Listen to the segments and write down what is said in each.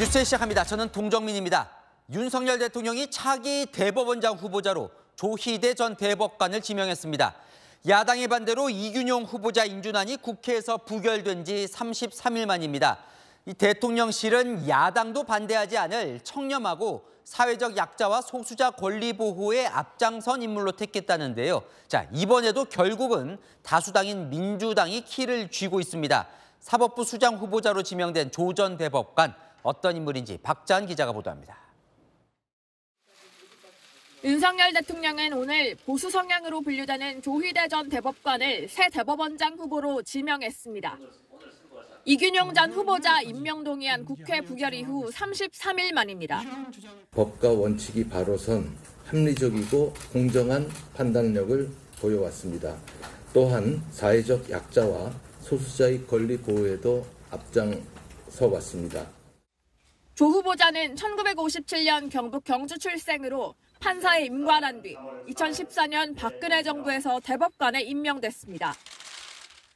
뉴스 시작합니다. 저는 동정민입니다. 윤석열 대통령이 차기 대법원장 후보자로 조희대 전 대법관을 지명했습니다. 야당의 반대로 이균용 후보자 인준안이 국회에서 부결된 지 33일 만입니다. 이 대통령실은 야당도 반대하지 않을 청렴하고 사회적 약자와 소수자 권리 보호에 앞장선 인물로 택했다는데요. 자, 이번에도 결국은 다수당인 민주당이 키를 쥐고 있습니다. 사법부 수장 후보자로 지명된 조 전 대법관, 어떤 인물인지 박자한 기자가 보도합니다. 윤석열 대통령은 오늘 보수 성향으로 분류되는 조희대 전 대법관을 새 대법원장 후보로 지명했습니다. 이균용 전 후보자 임명 동의안 국회 부결 이후 33일 만입니다. 법과 원칙이 바로선 합리적이고 공정한 판단력을 보여왔습니다. 또한 사회적 약자와 소수자의 권리 보호에도 앞장서 왔습니다. 조 후보자는 1957년 경북 경주 출생으로 판사에 임관한 뒤 2014년 박근혜 정부에서 대법관에 임명됐습니다.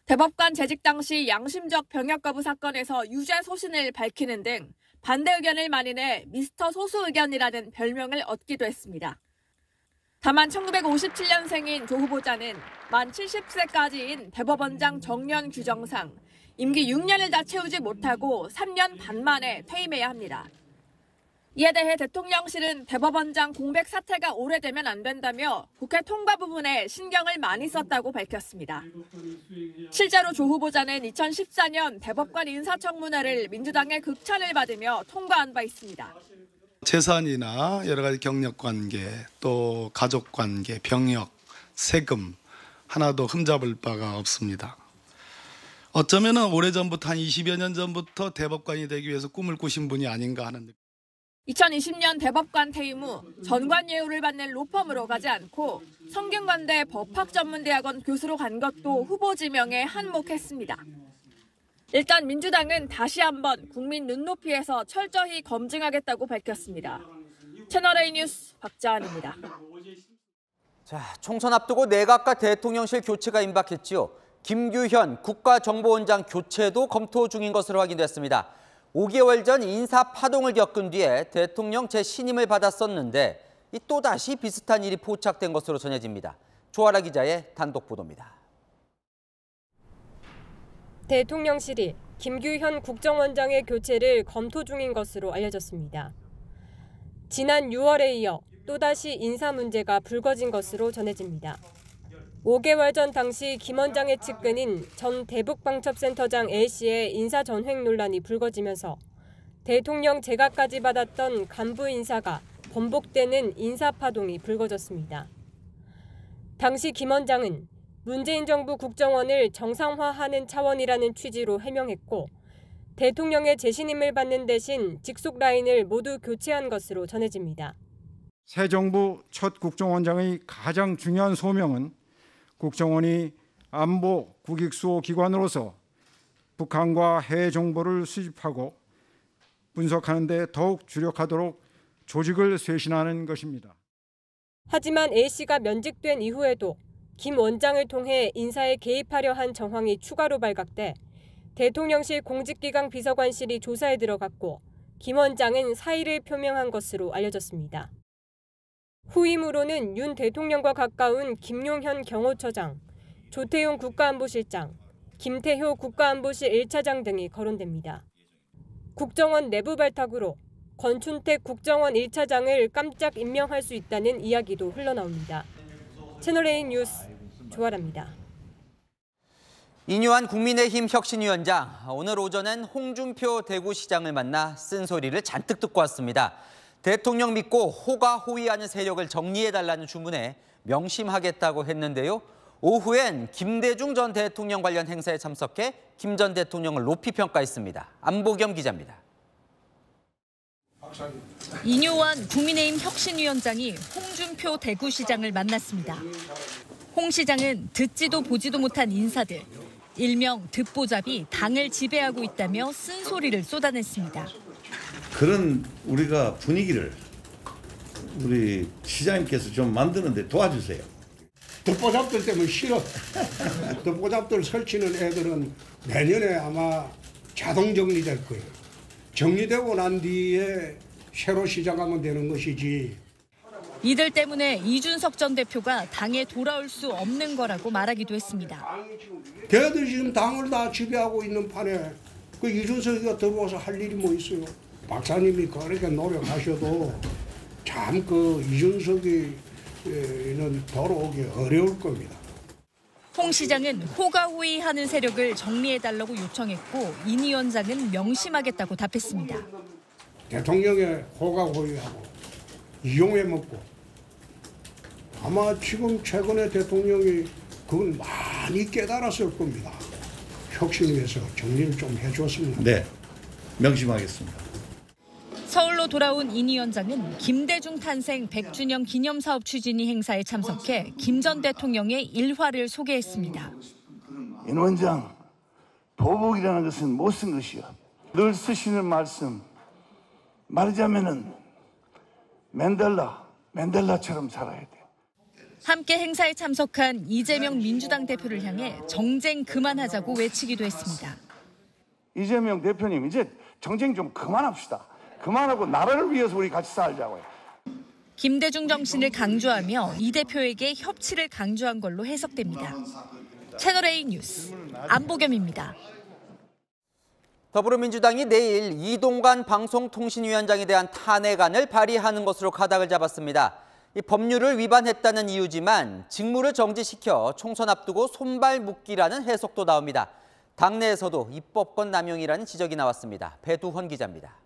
대법관 재직 당시 양심적 병역 거부 사건에서 유죄 소신을 밝히는 등 반대 의견을 만인해 미스터 소수 의견이라는 별명을 얻기도 했습니다. 다만 1957년생인 조 후보자는 만 70세까지인 대법원장 정년 규정상 임기 6년을 다 채우지 못하고 3년 반 만에 퇴임해야 합니다. 이에 대해 대통령실은 대법원장 공백 사태가 오래되면 안 된다며 국회 통과 부분에 신경을 많이 썼다고 밝혔습니다. 실제로 조 후보자는 2014년 대법관 인사청문회를 민주당의 극찬을 받으며 통과한 바 있습니다. 재산이나 여러 가지 경력관계, 또 가족관계, 병역, 세금 하나도 흠잡을 바가 없습니다. 어쩌면 오래전부터 한 20여 년 전부터 대법관이 되기 위해서 꿈을 꾸신 분이 아닌가 하는 느낌. 2020년 대법관 퇴임 후 전관 예우를 받는 로펌으로 가지 않고 성균관대 법학전문대학원 교수로 간 것도 후보 지명에 한몫했습니다. 일단 민주당은 다시 한번 국민 눈높이에서 철저히 검증하겠다고 밝혔습니다. 채널A 뉴스 박자한입니다. 자, 총선 앞두고 내각과 대통령실 교체가 임박했지요. 김규현 국가정보원장 교체도 검토 중인 것으로 확인됐습니다. 5개월 전 인사 파동을 겪은 뒤에 대통령 재신임을 받았었는데 또다시 비슷한 일이 포착된 것으로 전해집니다. 조아라 기자의 단독 보도입니다. 대통령실이 김규현 국정원장의 교체를 검토 중인 것으로 알려졌습니다. 지난 6월에 이어 또다시 인사 문제가 불거진 것으로 전해집니다. 5개월 전 당시 김 원장의 측근인 전 대북방첩센터장 A씨의 인사 전횡 논란이 불거지면서 대통령 재가까지 받았던 간부 인사가 번복되는 인사 파동이 불거졌습니다. 당시 김 원장은 문재인 정부 국정원을 정상화하는 차원이라는 취지로 해명했고 대통령의 재신임을 받는 대신 직속 라인을 모두 교체한 것으로 전해집니다. 새 정부 첫 국정원장의 가장 중요한 소명은 국정원이 안보 국익수호 기관으로서 북한과 해외 정보를 수집하고 분석하는 데 더욱 주력하도록 조직을 쇄신하는 것입니다. 하지만 A씨가 면직된 이후에도 김 원장을 통해 인사에 개입하려 한 정황이 추가로 발각돼 대통령실 공직기강 비서관실이 조사에 들어갔고 김 원장은 사의를 표명한 것으로 알려졌습니다. 후임으로는 윤 대통령과 가까운 김용현 경호처장, 조태용 국가안보실장, 김태효 국가안보실 1차장 등이 거론됩니다. 국정원 내부 발탁으로 권춘택 국정원 1차장을 깜짝 임명할 수 있다는 이야기도 흘러나옵니다. 채널A 뉴스 조아라입니다. 이뉴한 국민의힘 혁신위원장, 오늘 오전엔 홍준표 대구시장을 만나 쓴소리를 잔뜩 듣고 왔습니다. 대통령 믿고 호가호위하는 세력을 정리해달라는 주문에 명심하겠다고 했는데요. 오후엔 김대중 전 대통령 관련 행사에 참석해 김 전 대통령을 높이 평가했습니다. 안보겸 기자입니다. 이뉴한 국민의힘 혁신위원장이 홍준표 대구시장을 만났습니다. 홍 시장은 듣지도 보지도 못한 인사들, 일명 듣보잡이 당을 지배하고 있다며 쓴소리를 쏟아냈습니다. 그런 우리가 분위기를 우리 시장님께서 좀 만드는 데 도와주세요. 듣보잡들 때문에 싫어. 듣보잡들 설치는 애들은 내년에 아마 자동 정리될 거예요. 정리되고 난 뒤에 새로 시작하면 되는 것이지. 이들 때문에 이준석 전 대표가 당에 돌아올 수 없는 거라고 말하기도 했습니다. 걔들 지금 당을 다 지배하고 있는 판에 그 이준석이가 들어와서 할 일이 뭐 있어요. 박사님이 그렇게 노력하셔도 참 그 이준석이는 돌아오기 어려울 겁니다. 홍 시장은 호가호위하는 세력을 정리해달라고 요청했고 인 위원장은 명심하겠다고 답했습니다. 대통령의 호가호위하고 이용해먹고 아마 지금 최근에 대통령이 그건 많이 깨달았을 겁니다. 혁신위에서 정리를 좀 해줬습니다. 네, 명심하겠습니다. 서울로 돌아온 인 위원장은 김대중 탄생 100주년 기념사업 추진위 행사에 참석해 김 전 대통령의 일화를 소개했습니다. 인 원장, 보복이라는 것은 못 쓴 것이요. 늘 쓰시는 말씀, 말하자면은 맨델라처럼 살아야 돼요. 함께 행사에 참석한 이재명 민주당 대표를 향해 정쟁 그만하자고 외치기도 했습니다. 이재명 대표님, 이제 정쟁 좀 그만합시다. 그만하고 나라를 위해서 우리 같이 살자고요. 김대중 정신을 강조하며 이 대표에게 협치를 강조한 걸로 해석됩니다. 채널A 뉴스 안보겸입니다. 더불어민주당이 내일 이동관 방송통신위원장에 대한 탄핵안을 발의하는 것으로 가닥을 잡았습니다. 이 법률을 위반했다는 이유지만 직무를 정지시켜 총선 앞두고 손발 묶기라는 해석도 나옵니다. 당내에서도 입법권 남용이라는 지적이 나왔습니다. 배두헌 기자입니다.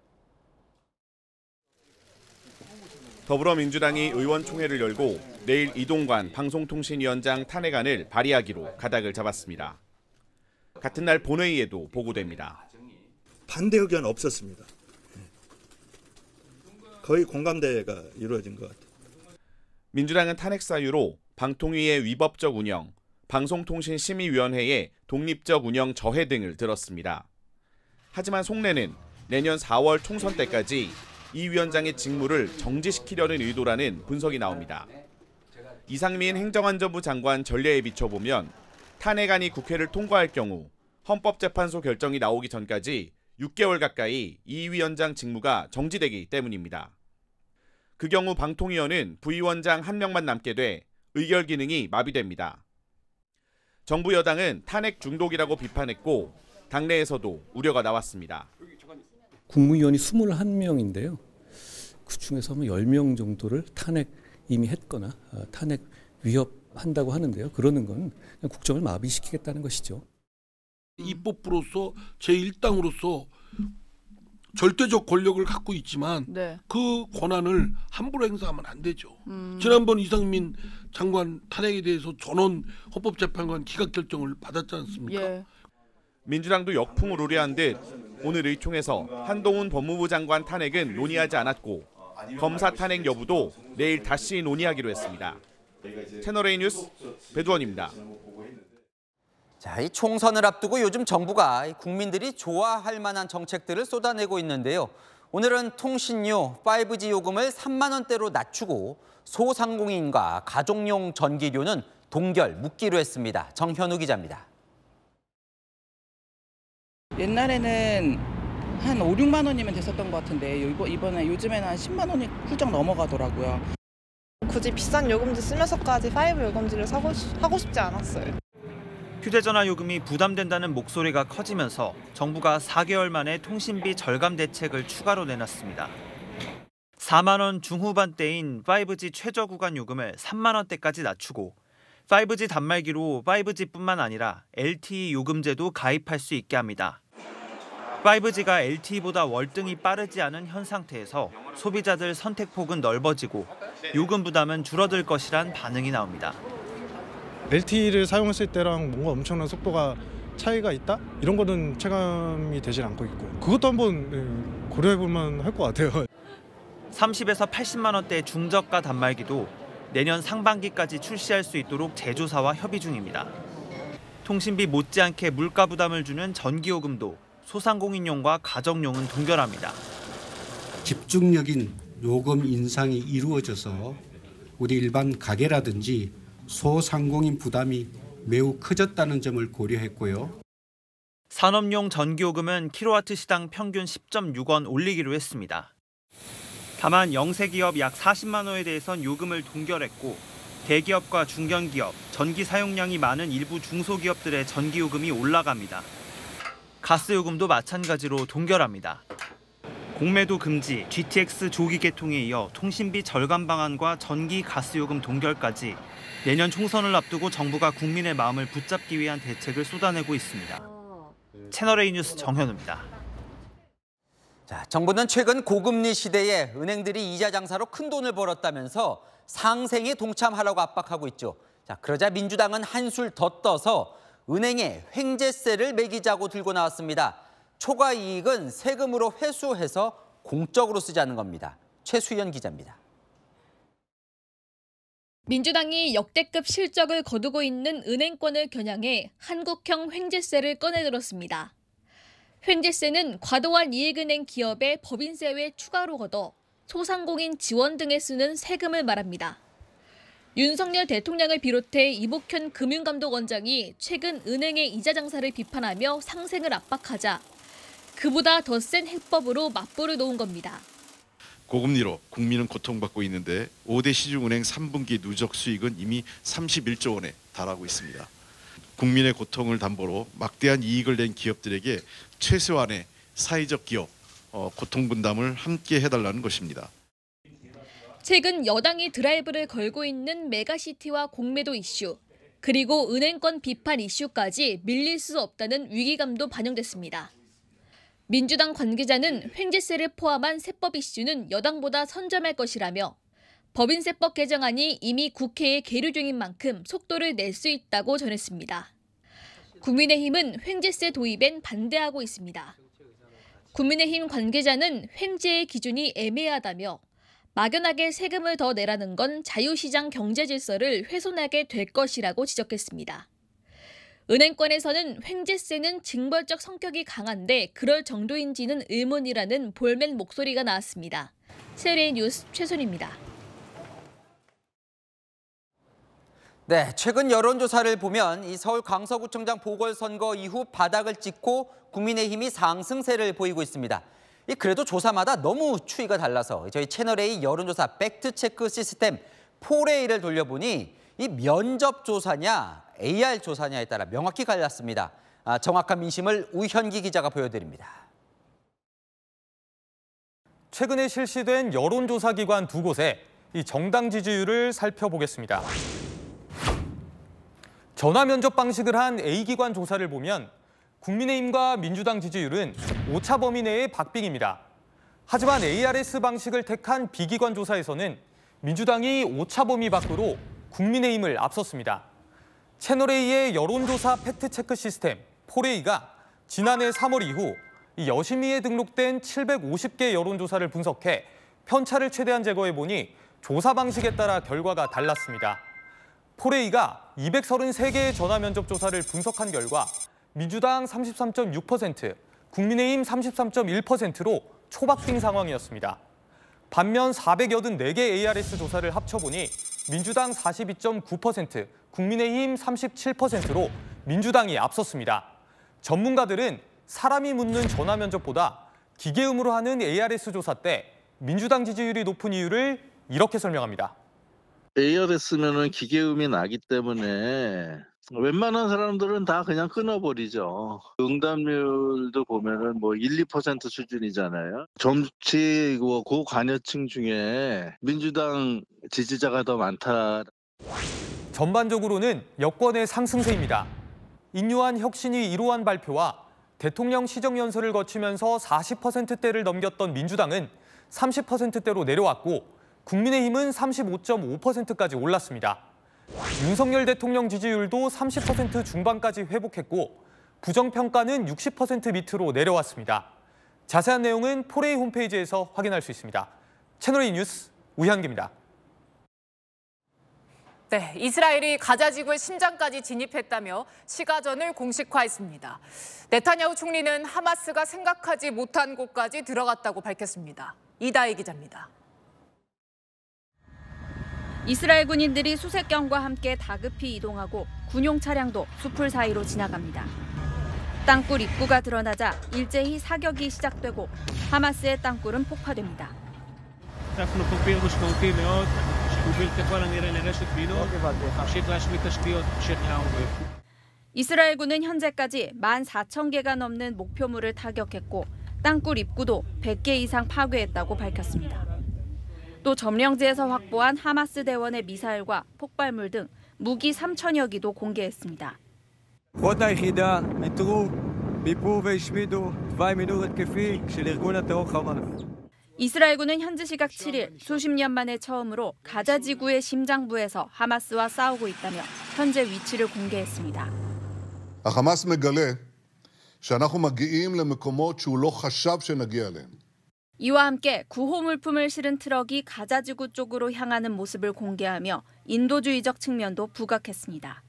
더불어민주당이 의원총회를 열고 내일 이동관 방송통신위원장 탄핵안을 발의하기로 가닥을 잡았습니다. 같은 날 본회의에도 보고됩니다. 반대 의견 없었습니다. 거의 공감대가 이루어진 것 같아요. 민주당은 탄핵 사유로 방통위의 위법적 운영, 방송통신심의위원회의 독립적 운영 저해 등을 들었습니다. 하지만 속내는 내년 4월 총선 때까지 이 위원장의 직무를 정지시키려는 의도라는 분석이 나옵니다. 이상민 행정안전부 장관 전례에 비춰보면 탄핵안이 국회를 통과할 경우 헌법재판소 결정이 나오기 전까지 6개월 가까이 이 위원장 직무가 정지되기 때문입니다. 그 경우 방통위원은 부위원장 1명만 남게 돼 의결 기능이 마비됩니다. 정부 여당은 탄핵 중독이라고 비판했고 당내에서도 우려가 나왔습니다. 국무위원이 21명인데요. 그중에서 10명 정도를 탄핵 이미 했거나 탄핵 위협한다고 하는데요. 그러는 건 그냥 국정을 마비시키겠다는 것이죠. 입법부로서 제1당으로서 절대적 권력을 갖고 있지만 그 권한을 함부로 행사하면 안 되죠. 지난번 이상민 장관 탄핵에 대해서 전원 헌법재판관 기각 결정을 받았지 않습니까? 민주당도 역풍을 우려한 듯 오늘 의총에서 한동훈 법무부 장관 탄핵은 논의하지 않았고 검사 탄핵 여부도 내일 다시 논의하기로 했습니다. 채널A 뉴스 배두헌입니다. 자, 이 총선을 앞두고 요즘 정부가 국민들이 좋아할 만한 정책들을 쏟아내고 있는데요. 오늘은 통신료 5G 요금을 3만 원대로 낮추고 소상공인과 가족용 전기료는 동결 묶기로 했습니다. 정현우 기자입니다. 옛날에는 한 5, 6만 원이면 됐었던 것 같은데 요즘에는 한 10만 원이 훌쩍 넘어가더라고요. 굳이 비싼 요금제 쓰면서까지 5 요금제를 하고 싶지 않았어요. 휴대전화 요금이 부담된다는 목소리가 커지면서 정부가 4개월 만에 통신비 절감 대책을 추가로 내놨습니다. 4만 원 중후반대인 5G 최저 구간 요금을 3만 원대까지 낮추고 5G 단말기로 5G뿐만 아니라 LTE 요금제도 가입할 수 있게 합니다. 5G가 LTE보다 월등히 빠르지 않은 현 상태에서 소비자들 선택폭은 넓어지고 요금 부담은 줄어들 것이란 반응이 나옵니다. LTE를 사용했을 때랑 뭔가 엄청난 속도가 차이가 있다? 이런 거는 체감이 되질 않고 있고 그것도 한번 고려해보면 할 것 같아요. 30에서 80만 원대 중저가 단말기도 내년 상반기까지 출시할 수 있도록 제조사와 협의 중입니다. 통신비 못지않게 물가 부담을 주는 전기요금도 소상공인용과 가정용은 동결합니다. 집중적인 요금 인상이 이루어져서 우리 일반 가게라든지 소상공인 부담이 매우 커졌다는 점을 고려했고요. 산업용 전기요금은 킬로와트 시당 평균 10.6원 올리기로 했습니다. 다만 영세기업 약 40만 호에 대해선 요금을 동결했고 대기업과 중견기업, 전기 사용량이 많은 일부 중소기업들의 전기요금이 올라갑니다. 가스요금도 마찬가지로 동결합니다. 공매도 금지, GTX 조기 개통에 이어 통신비 절감 방안과 전기 가스요금 동결까지 내년 총선을 앞두고 정부가 국민의 마음을 붙잡기 위한 대책을 쏟아내고 있습니다. 채널A 뉴스 정현우입니다. 자, 정부는 최근 고금리 시대에 은행들이 이자 장사로 큰 돈을 벌었다면서 상생에 동참하라고 압박하고 있죠. 자, 그러자 민주당은 한술 더 떠서 은행에 횡재세를 매기자고 들고 나왔습니다. 초과 이익은 세금으로 회수해서 공적으로 쓰자는 겁니다. 최수연 기자입니다. 민주당이 역대급 실적을 거두고 있는 은행권을 겨냥해 한국형 횡재세를 꺼내들었습니다. 횡재세는 과도한 이익을 낸 기업의 법인세 외 추가로 걷어 소상공인 지원 등에 쓰는 세금을 말합니다. 윤석열 대통령을 비롯해 이복현 금융감독원장이 최근 은행의 이자 장사를 비판하며 상생을 압박하자 그보다 더 센 해법으로 맞불을 놓은 겁니다. 고금리로 국민은 고통받고 있는데 5대 시중은행 3분기 누적 수익은 이미 31조 원에 달하고 있습니다. 국민의 고통을 담보로 막대한 이익을 낸 기업들에게 최소한의 사회적 기업 고통 분담을 함께 해달라는 것입니다. 최근 여당이 드라이브를 걸고 있는 메가시티와 공매도 이슈, 그리고 은행권 비판 이슈까지 밀릴 수 없다는 위기감도 반영됐습니다. 민주당 관계자는 횡재세를 포함한 세법 이슈는 여당보다 선점할 것이라며 법인세법 개정안이 이미 국회에 계류 중인 만큼 속도를 낼 수 있다고 전했습니다. 국민의힘은 횡재세 도입엔 반대하고 있습니다. 국민의힘 관계자는 횡재의 기준이 애매하다며 막연하게 세금을 더 내라는 건 자유시장 경제 질서를 훼손하게 될 것이라고 지적했습니다. 은행권에서는 횡재세는 징벌적 성격이 강한데 그럴 정도인지는 의문이라는 볼멘 목소리가 나왔습니다. 채널A 뉴스 최순입니다. 네, 최근 여론조사를 보면 이 서울 강서구청장 보궐선거 이후 바닥을 찍고 국민의힘이 상승세를 보이고 있습니다. 그래도 조사마다 너무 추이가 달라서 저희 채널A 여론조사 팩트체크 시스템 폴A를 돌려보니 이 면접조사냐 AR 조사냐에 따라 명확히 갈렸습니다. 정확한 민심을 우현기 기자가 보여드립니다. 최근에 실시된 여론조사기관 두 곳의 이 정당 지지율을 살펴보겠습니다. 전화 면접 방식을 한 A기관 조사를 보면 국민의힘과 민주당 지지율은 오차 범위 내의 박빙입니다. 하지만 ARS 방식을 택한 B기관 조사에서는 민주당이 오차 범위 밖으로 국민의힘을 앞섰습니다. 채널A의 여론조사 팩트체크 시스템 폴A가 지난해 3월 이후 여심위에 등록된 750개 여론조사를 분석해 편차를 최대한 제거해보니 조사 방식에 따라 결과가 달랐습니다. 폴A가 233개의 전화 면접 조사를 분석한 결과 민주당 33.6%, 국민의힘 33.1%로 초박빙 상황이었습니다. 반면 484개 ARS 조사를 합쳐보니 민주당 42.9%, 국민의힘 37%로 민주당이 앞섰습니다. 전문가들은 사람이 묻는 전화 면접보다 기계음으로 하는 ARS 조사 때 민주당 지지율이 높은 이유를 이렇게 설명합니다. ARS면은 기계음이 나기 때문에 웬만한 사람들은 다 그냥 끊어버리죠. 응답률도 보면은 뭐 1, 2% 수준이잖아요. 정치 고관여층 중에 민주당 지지자가 더 많다. 전반적으로는 여권의 상승세입니다. 인류한 혁신이 이루한 발표와 대통령 시정연설을 거치면서 40%대를 넘겼던 민주당은 30%대로 내려왔고 국민의힘은 35.5%까지 올랐습니다. 윤석열 대통령 지지율도 30% 중반까지 회복했고 부정평가는 60% 밑으로 내려왔습니다. 자세한 내용은 폴A 홈페이지에서 확인할 수 있습니다. 채널A 뉴스 우현기입니다. 네, 이스라엘이 가자 지구의 심장까지 진입했다며 시가전을 공식화했습니다. 네타냐후 총리는 하마스가 생각하지 못한 곳까지 들어갔다고 밝혔습니다. 이다희 기자입니다. 이스라엘 군인들이 수색경과 함께 다급히 이동하고 군용 차량도 수풀 사이로 지나갑니다. 땅굴 입구가 드러나자 일제히 사격이 시작되고 하마스의 땅굴은 폭파됩니다. 이스라엘군은 현재까지 14,000개가 넘는 목표물을 타격했고 땅굴 입구도 100개 이상 파괴했다고 밝혔습니다. 또 점령지에서 확보한 하마스 대원의 미사일과 폭발물 등 무기 3,000여 기도 공개했습니다. 이스라엘군은 현지 시각 7일 수십 년 만에 처음으로 가자 지구의 심장부에서 하마스와 싸우고 있다며 현재 위치를 공개했습니다. החמאס מגלה שאנחנו מגיעים למקומות שהוא לא חשב שנגיע אליהם. 이와 함께 구호 물품을 실은 트럭이 가자 지구 쪽으로 향하는 모습을 공개하며 인도주의적 측면도 부각했습니다.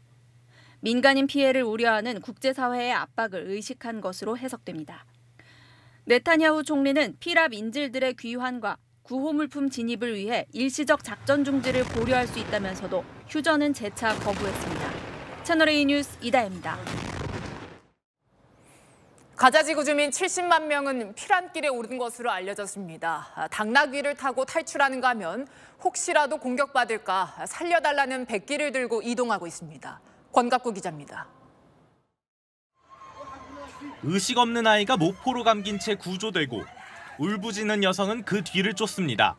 민간인 피해를 우려하는 국제사회의 압박을 의식한 것으로 해석됩니다. 네타냐후 총리는 피랍 인질들의 귀환과 구호 물품 진입을 위해 일시적 작전 중지를 고려할 수 있다면서도 휴전은 재차 거부했습니다. 채널A 뉴스 이다혜입니다. 가자지구 주민 70만 명은 피란길에 오른 것으로 알려졌습니다. 당나귀를 타고 탈출하는가 하면 혹시라도 공격받을까 살려달라는 백기를 들고 이동하고 있습니다. 권갑구 기자입니다. 의식 없는 아이가 모포로 감긴 채 구조되고 울부짖는 여성은 그 뒤를 쫓습니다.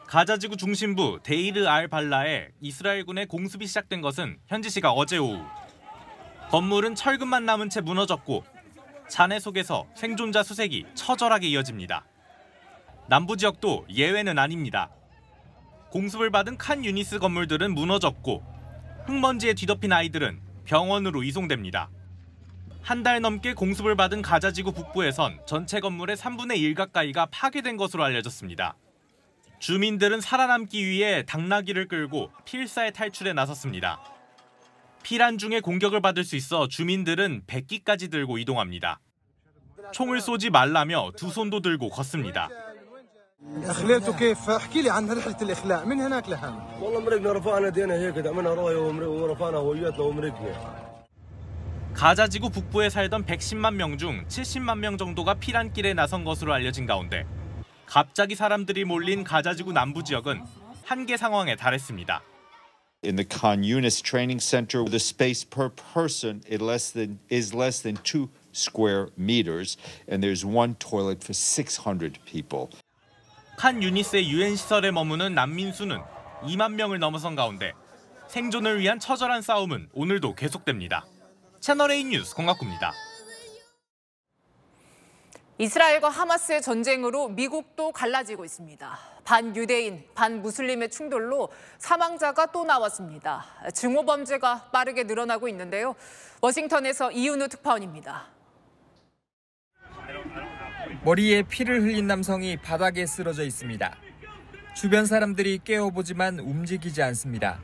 가자지구 중심부 데이르 알 발라에 이스라엘군의 공습이 시작된 것은 현지 시각 어제 오후. 건물은 철근만 남은 채 무너졌고 잔해 속에서 생존자 수색이 처절하게 이어집니다. 남부 지역도 예외는 아닙니다. 공습을 받은 칸 유니스 건물들은 무너졌고 흙먼지에 뒤덮인 아이들은 병원으로 이송됩니다. 한 달 넘게 공습을 받은 가자지구 북부에선 전체 건물의 3분의 1 가까이가 파괴된 것으로 알려졌습니다. 주민들은 살아남기 위해 당나귀를 끌고 필사에 탈출에 나섰습니다. 피란 중에 공격을 받을 수 있어 주민들은 백기까지 들고 이동합니다. 총을 쏘지 말라며 두 손도 들고 걷습니다. 가자지구 북부에 살던 110만 명 중 70만 명 정도가 피란길에 나선 것으로 알려진 가운데 갑자기 사람들이 몰린 가자지구 남부 지역은 한계 상황에 달했습니다. In the Khan Yunis training center, the space per person is less than 2 square meters, and there's one toilet for 600 people. 칸 유니스의 유엔 시설에 머무는 난민 수는 2만 명을 넘어선 가운데 생존을 위한 처절한 싸움은 오늘도 계속됩니다. 채널A 뉴스 권갑구입니다. 이스라엘과 하마스의 전쟁으로 미국도 갈라지고 있습니다. 반유대인, 반무슬림의 충돌로 사망자가 또 나왔습니다. 증오 범죄가 빠르게 늘어나고 있는데요. 워싱턴에서 이윤우 특파원입니다. 머리에 피를 흘린 남성이 바닥에 쓰러져 있습니다. 주변 사람들이 깨워보지만 움직이지 않습니다.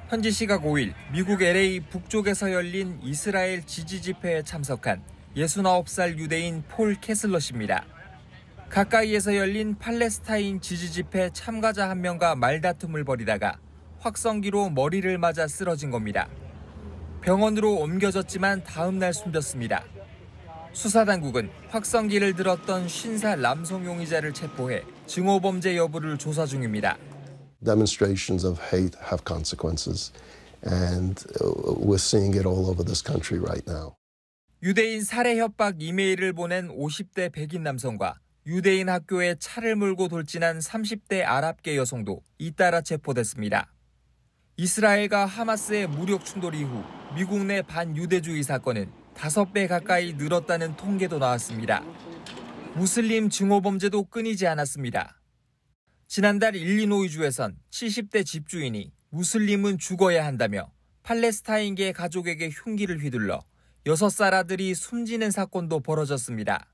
현지 시각 5일 미국 LA 북쪽에서 열린 이스라엘 지지 집회에 참석한 69살 유대인 폴 캐슬러 씨입니다. 가까이에서 열린 팔레스타인 지지 집회 참가자 한 명과 말다툼을 벌이다가 확성기로 머리를 맞아 쓰러진 겁니다. 병원으로 옮겨졌지만 다음 날 숨졌습니다. 수사당국은 확성기를 들었던 50살 남성 용의자를 체포해 증오범죄 여부를 조사 중입니다. Demonstrations of hate have consequences, and we're seeing it all over this country right now. 유대인 살해 협박 이메일을 보낸 50대 백인 남성과 유대인 학교에 차를 몰고 돌진한 30대 아랍계 여성도 잇따라 체포됐습니다. 이스라엘과 하마스의 무력 충돌 이후 미국 내 반유대주의 사건은 5배 가까이 늘었다는 통계도 나왔습니다. 무슬림 증오범죄도 끊이지 않았습니다. 지난달 일리노이주에선 70대 집주인이 무슬림은 죽어야 한다며 팔레스타인계 가족에게 흉기를 휘둘러 6살 아들이 숨지는 사건도 벌어졌습니다.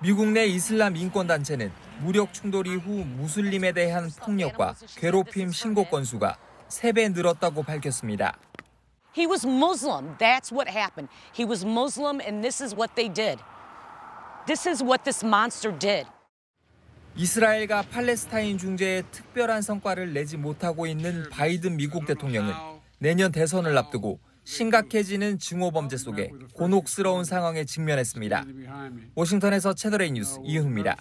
미국 내 이슬람 인권단체는 무력 충돌 이후 무슬림에 대한 폭력과 괴롭힘 신고 건수가 3배 늘었다고 밝혔습니다. He was Muslim. That's what happened. He was Muslim and this is what they did. This is what this monster did. 이스라엘과 팔레스타인 중재에 특별한 성과를 내지 못하고 있는 바이든 미국 대통령은 내년 대선을 앞두고 심각해지는 증오범죄 속에 곤혹스러운 상황에 직면했습니다. 워싱턴에서 채널A 뉴스 이은ሁ입니다.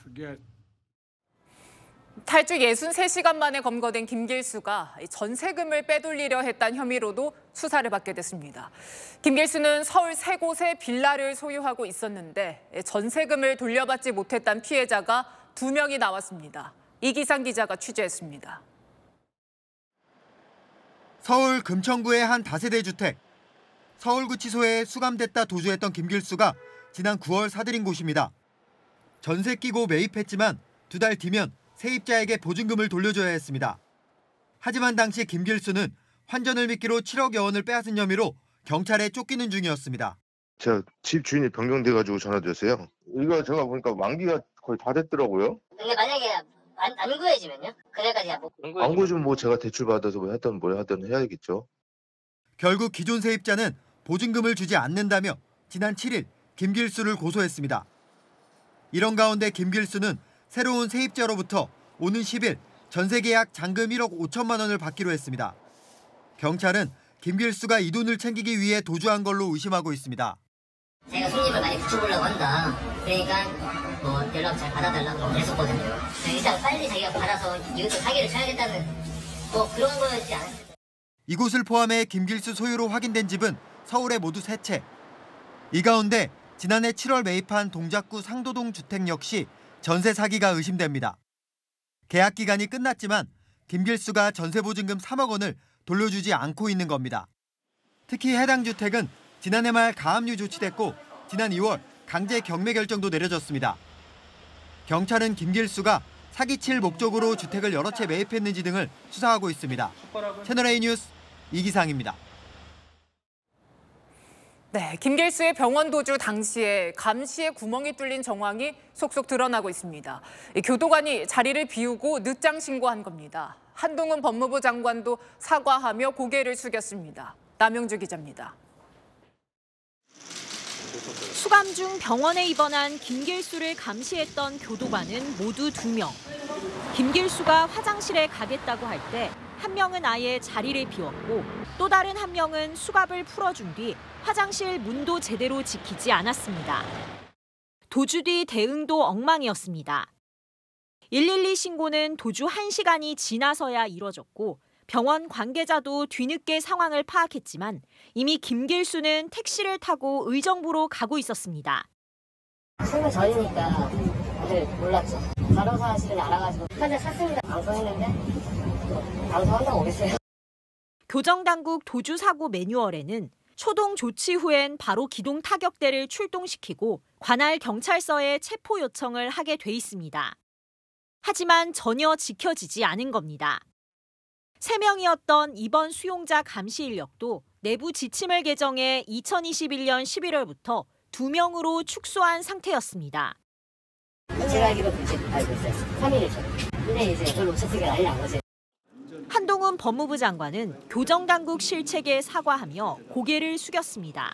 탈주 63시간 만에 검거된 김길수가 전세금을 빼돌리려 했다는 혐의로도 수사를 받게 됐습니다. 김길수는 서울 세 곳에 빌라를 소유하고 있었는데 전세금을 돌려받지 못했다는 피해자가 2명이 나왔습니다. 이기상 기자가 취재했습니다. 서울 금천구의 한 다세대 주택. 서울구치소에 수감됐다 도주했던 김길수가 지난 9월 사들인 곳입니다. 전세 끼고 매입했지만 2달 뒤면 세입자에게 보증금을 돌려줘야 했습니다. 하지만 당시 김길수는 환전을 미끼로 7억여 원을 빼앗은 혐의로 경찰에 쫓기는 중이었습니다. 제가 집 주인이 변경돼가지고 전화드렸어요. 이거 제가 보니까 만기가 거의 다 됐더라고요. 근데 만약에 안 구해지면요? 그래까지 안 구해주면 뭐 제가 대출 받아서 뭐 하든 뭘 하든 해야겠죠. 결국 기존 세입자는 보증금을 주지 않는다며 지난 7일 김길수를 고소했습니다. 이런 가운데 김길수는 새로운 세입자로부터 오는 10일 전세계약 잔금 1억 5천만 원을 받기로 했습니다. 경찰은 김길수가 이 돈을 챙기기 위해 도주한 걸로 의심하고 있습니다. 제가 손님을 많이 붙여보려고 한다. 그러니까 뭐 연락 잘 받아달라고 했었거든요. 일단 빨리 자기가 받아서 이것도 사기를 쳐야겠다는 뭐 그런 거였지 않았을까. 이곳을 포함해 김길수 소유로 확인된 집은 서울에 모두 3채. 이 가운데 지난해 7월 매입한 동작구 상도동 주택 역시 전세 사기가 의심됩니다. 계약 기간이 끝났지만 김길수가 전세 보증금 3억 원을 돌려주지 않고 있는 겁니다. 특히 해당 주택은 지난해 말 가압류 조치됐고 지난 2월 강제 경매 결정도 내려졌습니다. 경찰은 김길수가 사기칠 목적으로 주택을 여러 채 매입했는지 등을 수사하고 있습니다. 채널A 뉴스 이기상입니다. 네, 김길수의 병원 도주 당시에 감시에 구멍이 뚫린 정황이 속속 드러나고 있습니다. 교도관이 자리를 비우고 늦장 신고한 겁니다. 한동훈 법무부 장관도 사과하며 고개를 숙였습니다. 남영주 기자입니다. 수감 중 병원에 입원한 김길수를 감시했던 교도관은 모두 2명. 김길수가 화장실에 가겠다고 할 때 한 명은 아예 자리를 비웠고 또 다른 한 명은 수갑을 풀어준 뒤 화장실 문도 제대로 지키지 않았습니다. 도주 뒤 대응도 엉망이었습니다. 112 신고는 도주 1시간이 지나서야 이뤄졌고 병원 관계자도 뒤늦게 상황을 파악했지만 이미 김길수는 택시를 타고 의정부로 가고 있었습니다. 신고 전이니까 다들 몰랐죠. 바로 사실을 알아가지고 현재 샀습니다. 방송했는데 방송한다고 오겠어요. 교정당국 도주 사고 매뉴얼에는 초동 조치 후엔 바로 기동 타격대를 출동시키고 관할 경찰서에 체포 요청을 하게 돼 있습니다. 하지만 전혀 지켜지지 않은 겁니다. 3명이었던 이번 수용자 감시 인력도 내부 지침을 개정해 2021년 11월부터 2명으로 축소한 상태였습니다. 제가 알기로 그렇게 알고 있어요. 3일이죠. 근데 이제 그걸 놓쳤으니까 난리 난 거지. 한동훈 법무부 장관은 교정당국 실책에 사과하며 고개를 숙였습니다.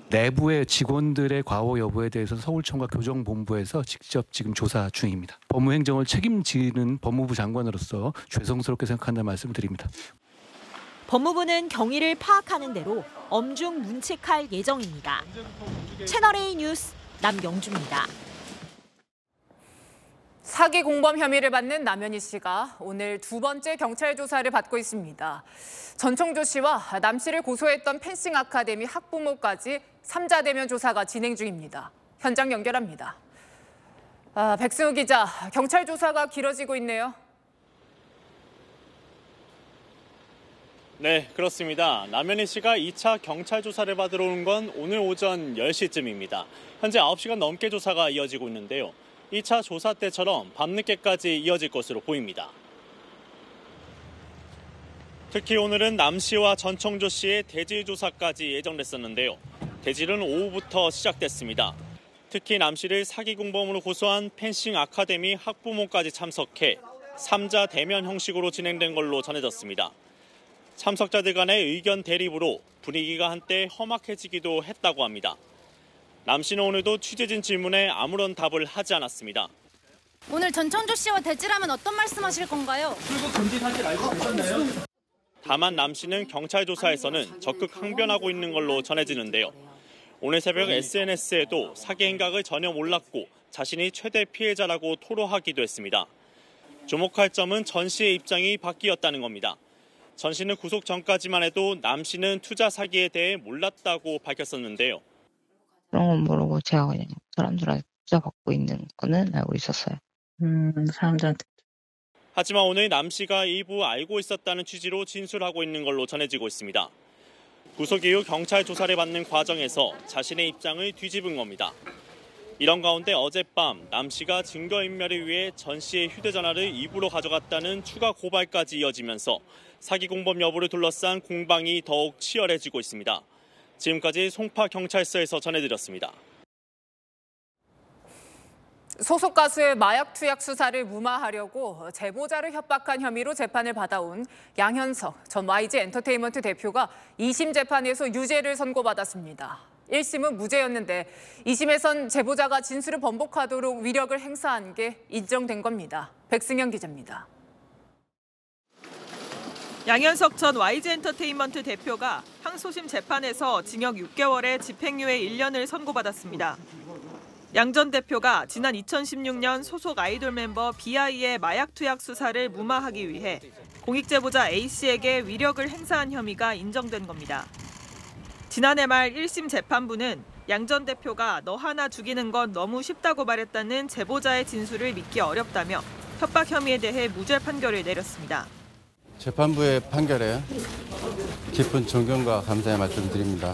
내부의 직원들의 과오 여부에 대해서 서울청과 교정본부에서 직접 지금 조사 중입니다. 법무행정을 책임지는 법무부 장관으로서 죄송스럽게 생각한다는 말씀을 드립니다. 법무부는 경위를 파악하는 대로 엄중 문책할 예정입니다. 채널A 뉴스 남영주입니다. 사기 공범 혐의를 받는 남현희 씨가 오늘 2번째 경찰 조사를 받고 있습니다. 전총조 씨와 남 씨를 고소했던 펜싱 아카데미 학부모까지 3자 대면 조사가 진행 중입니다. 현장 연결합니다. 백승우 기자, 경찰 조사가 길어지고 있네요. 네, 그렇습니다. 남현희 씨가 2차 경찰 조사를 받으러 온 건 오늘 오전 10시쯤입니다. 현재 9시간 넘게 조사가 이어지고 있는데요. 2차 조사 때처럼 밤늦게까지 이어질 것으로 보입니다. 특히 오늘은 남 씨와 전청조 씨의 대질 조사까지 예정됐었는데요. 대질은 오후부터 시작됐습니다. 특히 남 씨를 사기 공범으로 고소한 펜싱 아카데미 학부모까지 참석해 3자 대면 형식으로 진행된 걸로 전해졌습니다. 참석자들 간의 의견 대립으로 분위기가 한때 험악해지기도 했다고 합니다. 남 씨는 오늘도 취재진 질문에 아무런 답을 하지 않았습니다. 오늘 전청조 씨와 대질하면 어떤 말씀하실 건가요? 출국 금지 사실 알고 계셨나요? 다만 남 씨는 경찰 조사에서는 적극 항변하고 있는 걸로 전해지는데요. 오늘 새벽 SNS에도 사기 행각을 전혀 몰랐고 자신이 최대 피해자라고 토로하기도 했습니다. 주목할 점은 전 씨의 입장이 바뀌었다는 겁니다. 전 씨는 구속 전까지만 해도 남 씨는 투자 사기에 대해 몰랐다고 밝혔었는데요. 그런 건 모르고 제가 그냥 사람들한테 투자 받고 있는 거는 알고 있었어요. 사람들한테. 하지만 오늘 남 씨가 일부 알고 있었다는 취지로 진술하고 있는 걸로 전해지고 있습니다. 구속 이후 경찰 조사를 받는 과정에서 자신의 입장을 뒤집은 겁니다. 이런 가운데 어젯밤 남 씨가 증거인멸을 위해 전 씨의 휴대전화를 입으로 가져갔다는 추가 고발까지 이어지면서 사기 공범 여부를 둘러싼 공방이 더욱 치열해지고 있습니다. 지금까지 송파경찰서에서 전해드렸습니다. 소속 가수의 마약 투약 수사를 무마하려고 제보자를 협박한 혐의로 재판을 받아온 양현석 전 YG 엔터테인먼트 대표가 2심 재판에서 유죄를 선고받았습니다. 1심은 무죄였는데 2심에선 제보자가 진술을 번복하도록 위력을 행사한 게 인정된 겁니다. 백승현 기자입니다. 양현석 전 YG 엔터테인먼트 대표가 항소심 재판에서 징역 6개월에 집행유예 1년을 선고받았습니다. 양 전 대표가 지난 2016년 소속 아이돌 멤버 BI의 마약 투약 수사를 무마하기 위해 공익제보자 A씨에게 위력을 행사한 혐의가 인정된 겁니다. 지난해 말 1심 재판부는 양 전 대표가 너 하나 죽이는 건 너무 쉽다고 말했다는 제보자의 진술을 믿기 어렵다며 협박 혐의에 대해 무죄 판결을 내렸습니다. 재판부의 판결에 깊은 존경과 감사의 말씀드립니다.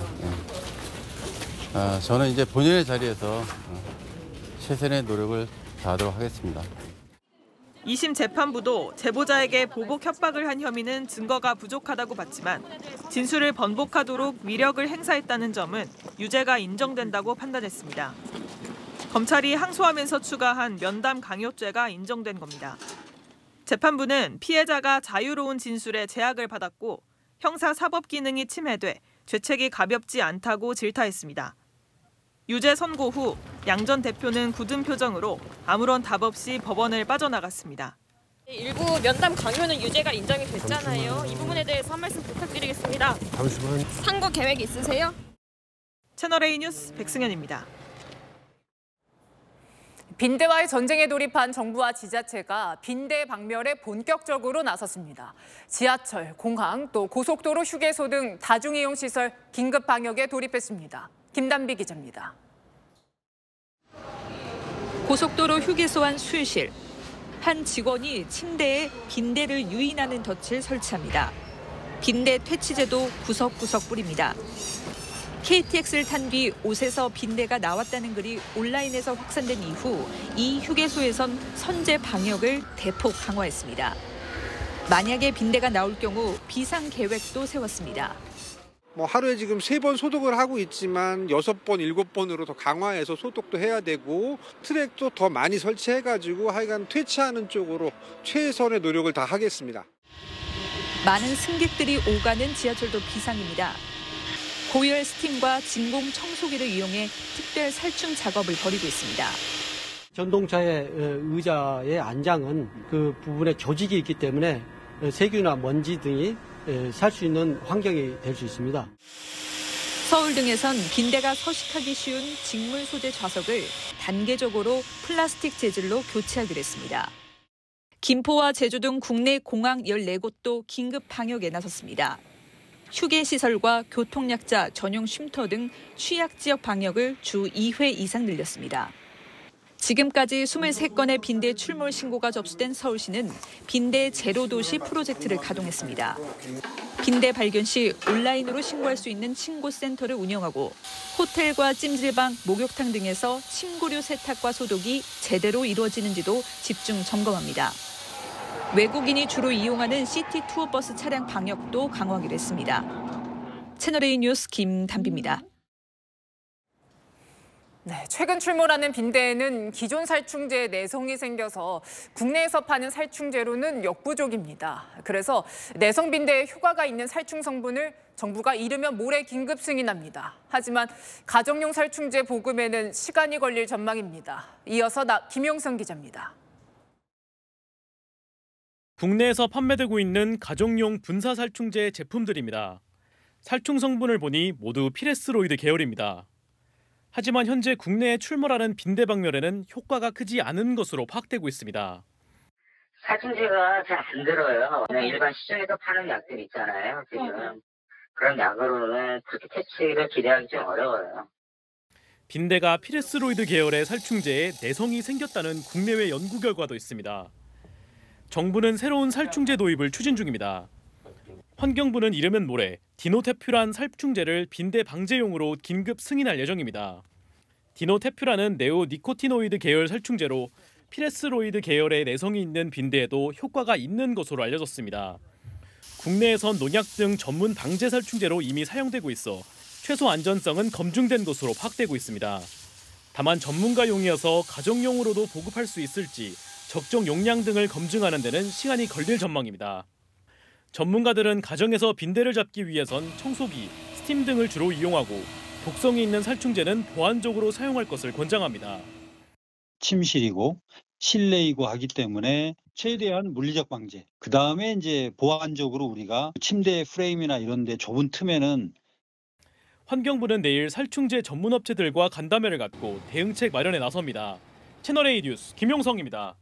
저는 이제 본연의 자리에서 최선의 노력을 다하도록 하겠습니다. 2심 재판부도 제보자에게 보복 협박을 한 혐의는 증거가 부족하다고 봤지만 진술을 번복하도록 위력을 행사했다는 점은 유죄가 인정된다고 판단했습니다. 검찰이 항소하면서 추가한 면담 강요죄가 인정된 겁니다. 재판부는 피해자가 자유로운 진술에 제약을 받았고 형사 사법 기능이 침해돼 죄책이 가볍지 않다고 질타했습니다. 유죄 선고 후 양 전 대표는 굳은 표정으로 아무런 답 없이 법원을 빠져나갔습니다. 일부 면담 강요는 유죄가 인정이 됐잖아요. 이 부분에 대해서 한 말씀 부탁드리겠습니다. 잠시만. 상고 계획 있으세요? 채널A 뉴스 백승현입니다. 빈대와의 전쟁에 돌입한 정부와 지자체가 빈대 박멸에 본격적으로 나섰습니다. 지하철, 공항, 또 고속도로 휴게소 등 다중이용 시설 긴급 방역에 돌입했습니다. 김단비 기자입니다. 고속도로 휴게소 안 수유실. 한 직원이 침대에 빈대를 유인하는 덫을 설치합니다. 빈대 퇴치제도 구석구석 뿌립니다. KTX를 탄 뒤 옷에서 빈대가 나왔다는 글이 온라인에서 확산된 이후 이 휴게소에선 선제 방역을 대폭 강화했습니다. 만약에 빈대가 나올 경우 비상 계획도 세웠습니다. 하루에 지금 3번 소독을 하고 있지만 6번, 7번으로 더 강화해서 소독도 해야 되고 트랙도 더 많이 설치해가지고 하여간 퇴치하는 쪽으로 최선의 노력을 다 하겠습니다. 많은 승객들이 오가는 지하철도 비상입니다. 고열 스팀과 진공 청소기를 이용해 특별 살충 작업을 벌이고 있습니다. 전동차의 의자의 안장은 그 부분에 조직이 있기 때문에 세균이나 먼지 등이 살 수 있는 환경이 될 수 있습니다. 서울 등에선 빈대가 서식하기 쉬운 직물 소재 좌석을 단계적으로 플라스틱 재질로 교체하기로 했습니다. 김포와 제주 등 국내 공항 14곳도 긴급 방역에 나섰습니다. 휴게시설과 교통약자 전용 쉼터 등 취약 지역 방역을 주 2회 이상 늘렸습니다. 지금까지 23건의 빈대 출몰 신고가 접수된 서울시는 빈대 제로 도시 프로젝트를 가동했습니다. 빈대 발견 시 온라인으로 신고할 수 있는 신고센터를 운영하고 호텔과 찜질방, 목욕탕 등에서 침구류 세탁과 소독이 제대로 이루어지는지도 집중 점검합니다. 외국인이 주로 이용하는 시티 투어버스 차량 방역도 강화하기로 했습니다. 채널A 뉴스 김단비입니다. 네, 최근 출몰하는 빈대에는 기존 살충제에 내성이 생겨서 국내에서 파는 살충제로는 역부족입니다. 그래서 내성 빈대에 효과가 있는 살충 성분을 정부가 이르면 모레 긴급 승인합니다. 하지만 가정용 살충제 보급에는 시간이 걸릴 전망입니다. 이어서 김용선 기자입니다. 국내에서 판매되고 있는 가정용 분사 살충제 제품들입니다. 살충 성분을 보니 모두 피레스로이드 계열입니다. 하지만 현재 국내에 출몰하는 빈대박멸에는 효과가 크지 않은 것으로 파악되고 있습니다. 살충제가 잘 안 들어요. 그냥 일반 시중에서 파는 약들 있잖아요. 지금 그런 약으로는 그렇게 퇴치를 기대하기 좀 어려워요. 빈대가 피레스로이드 계열의 살충제에 내성이 생겼다는 국내외 연구 결과도 있습니다. 정부는 새로운 살충제 도입을 추진 중입니다. 환경부는 이르면 모레 디노테퓨란 살충제를 빈대 방제용으로 긴급 승인할 예정입니다. 디노테퓨란은 네오니코티노이드 계열 살충제로 피레스로이드 계열의 내성이 있는 빈대에도 효과가 있는 것으로 알려졌습니다. 국내에선 농약 등 전문 방제 살충제로 이미 사용되고 있어 최소 안전성은 검증된 것으로 파악되고 있습니다. 다만 전문가용이어서 가정용으로도 보급할 수 있을지 적정 용량 등을 검증하는 데는 시간이 걸릴 전망입니다. 전문가들은 가정에서 빈대를 잡기 위해선 청소기, 스팀 등을 주로 이용하고 독성이 있는 살충제는 보완적으로 사용할 것을 권장합니다. 침실이고 실내이고 하기 때문에 최대한 물리적 방제. 그 다음에 이제 보완적으로 우리가 침대 프레임이나 이런 데 좁은 틈에는 환경부는 내일 살충제 전문 업체들과 간담회를 갖고 대응책 마련에 나섭니다. 채널A 뉴스 김용성입니다.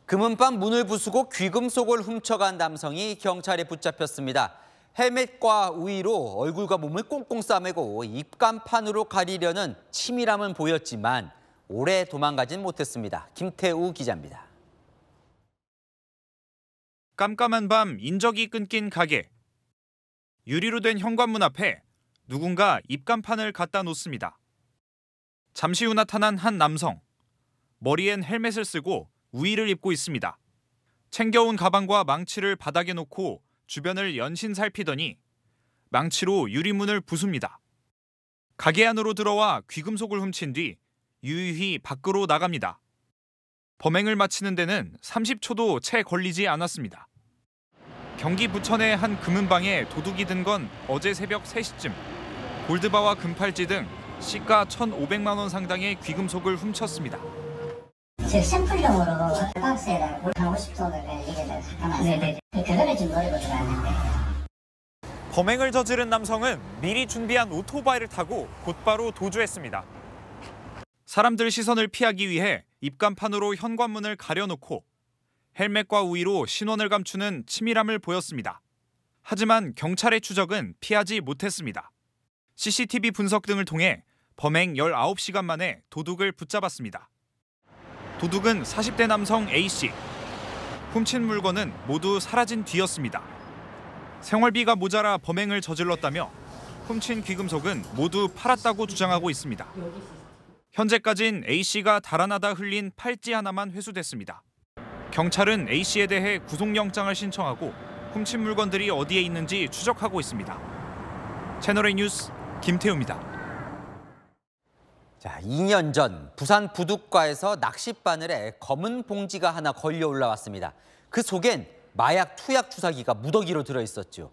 금은방 문을 부수고 귀금속을 훔쳐간 남성이 경찰에 붙잡혔습니다. 헬멧과 우의로 얼굴과 몸을 꽁꽁 싸매고 입간판으로 가리려는 치밀함은 보였지만 오래 도망가진 못했습니다. 김태우 기자입니다. 깜깜한 밤 인적이 끊긴 가게. 유리로 된 현관문 앞에 누군가 입간판을 갖다 놓습니다. 잠시 후 나타난 한 남성. 머리엔 헬멧을 쓰고 우의를 입고 있습니다. 챙겨온 가방과 망치를 바닥에 놓고 주변을 연신 살피더니 망치로 유리문을 부숩니다. 가게 안으로 들어와 귀금속을 훔친 뒤 유유히 밖으로 나갑니다. 범행을 마치는 데는 30초도 채 걸리지 않았습니다. 경기 부천의 한 금은방에 도둑이 든 건 어제 새벽 3시쯤. 골드바와 금팔찌 등 시가 1,500만 원 상당의 귀금속을 훔쳤습니다. 즉 샘플용으로 박스에다가 물 한 50도를 이게 담았어요. 그거를 지금 노리고 들어왔는데. 범행을 저지른 남성은 미리 준비한 오토바이를 타고 곧바로 도주했습니다. 사람들 시선을 피하기 위해 입간판으로 현관문을 가려놓고 헬멧과 우의로 신원을 감추는 치밀함을 보였습니다. 하지만 경찰의 추적은 피하지 못했습니다. CCTV 분석 등을 통해 범행 19시간 만에 도둑을 붙잡았습니다. 도둑은 40대 남성 A씨. 훔친 물건은 모두 사라진 뒤였습니다. 생활비가 모자라 범행을 저질렀다며 훔친 귀금속은 모두 팔았다고 주장하고 있습니다. 현재까진 A씨가 달아나다 흘린 팔찌 하나만 회수됐습니다. 경찰은 A씨에 대해 구속영장을 신청하고 훔친 물건들이 어디에 있는지 추적하고 있습니다. 채널A 뉴스 김태우입니다. 자, 2년 전 부산 부둣가에서 낚싯바늘에 검은 봉지가 하나 걸려 올라왔습니다. 그 속엔 마약 투약 주사기가 무더기로 들어있었죠.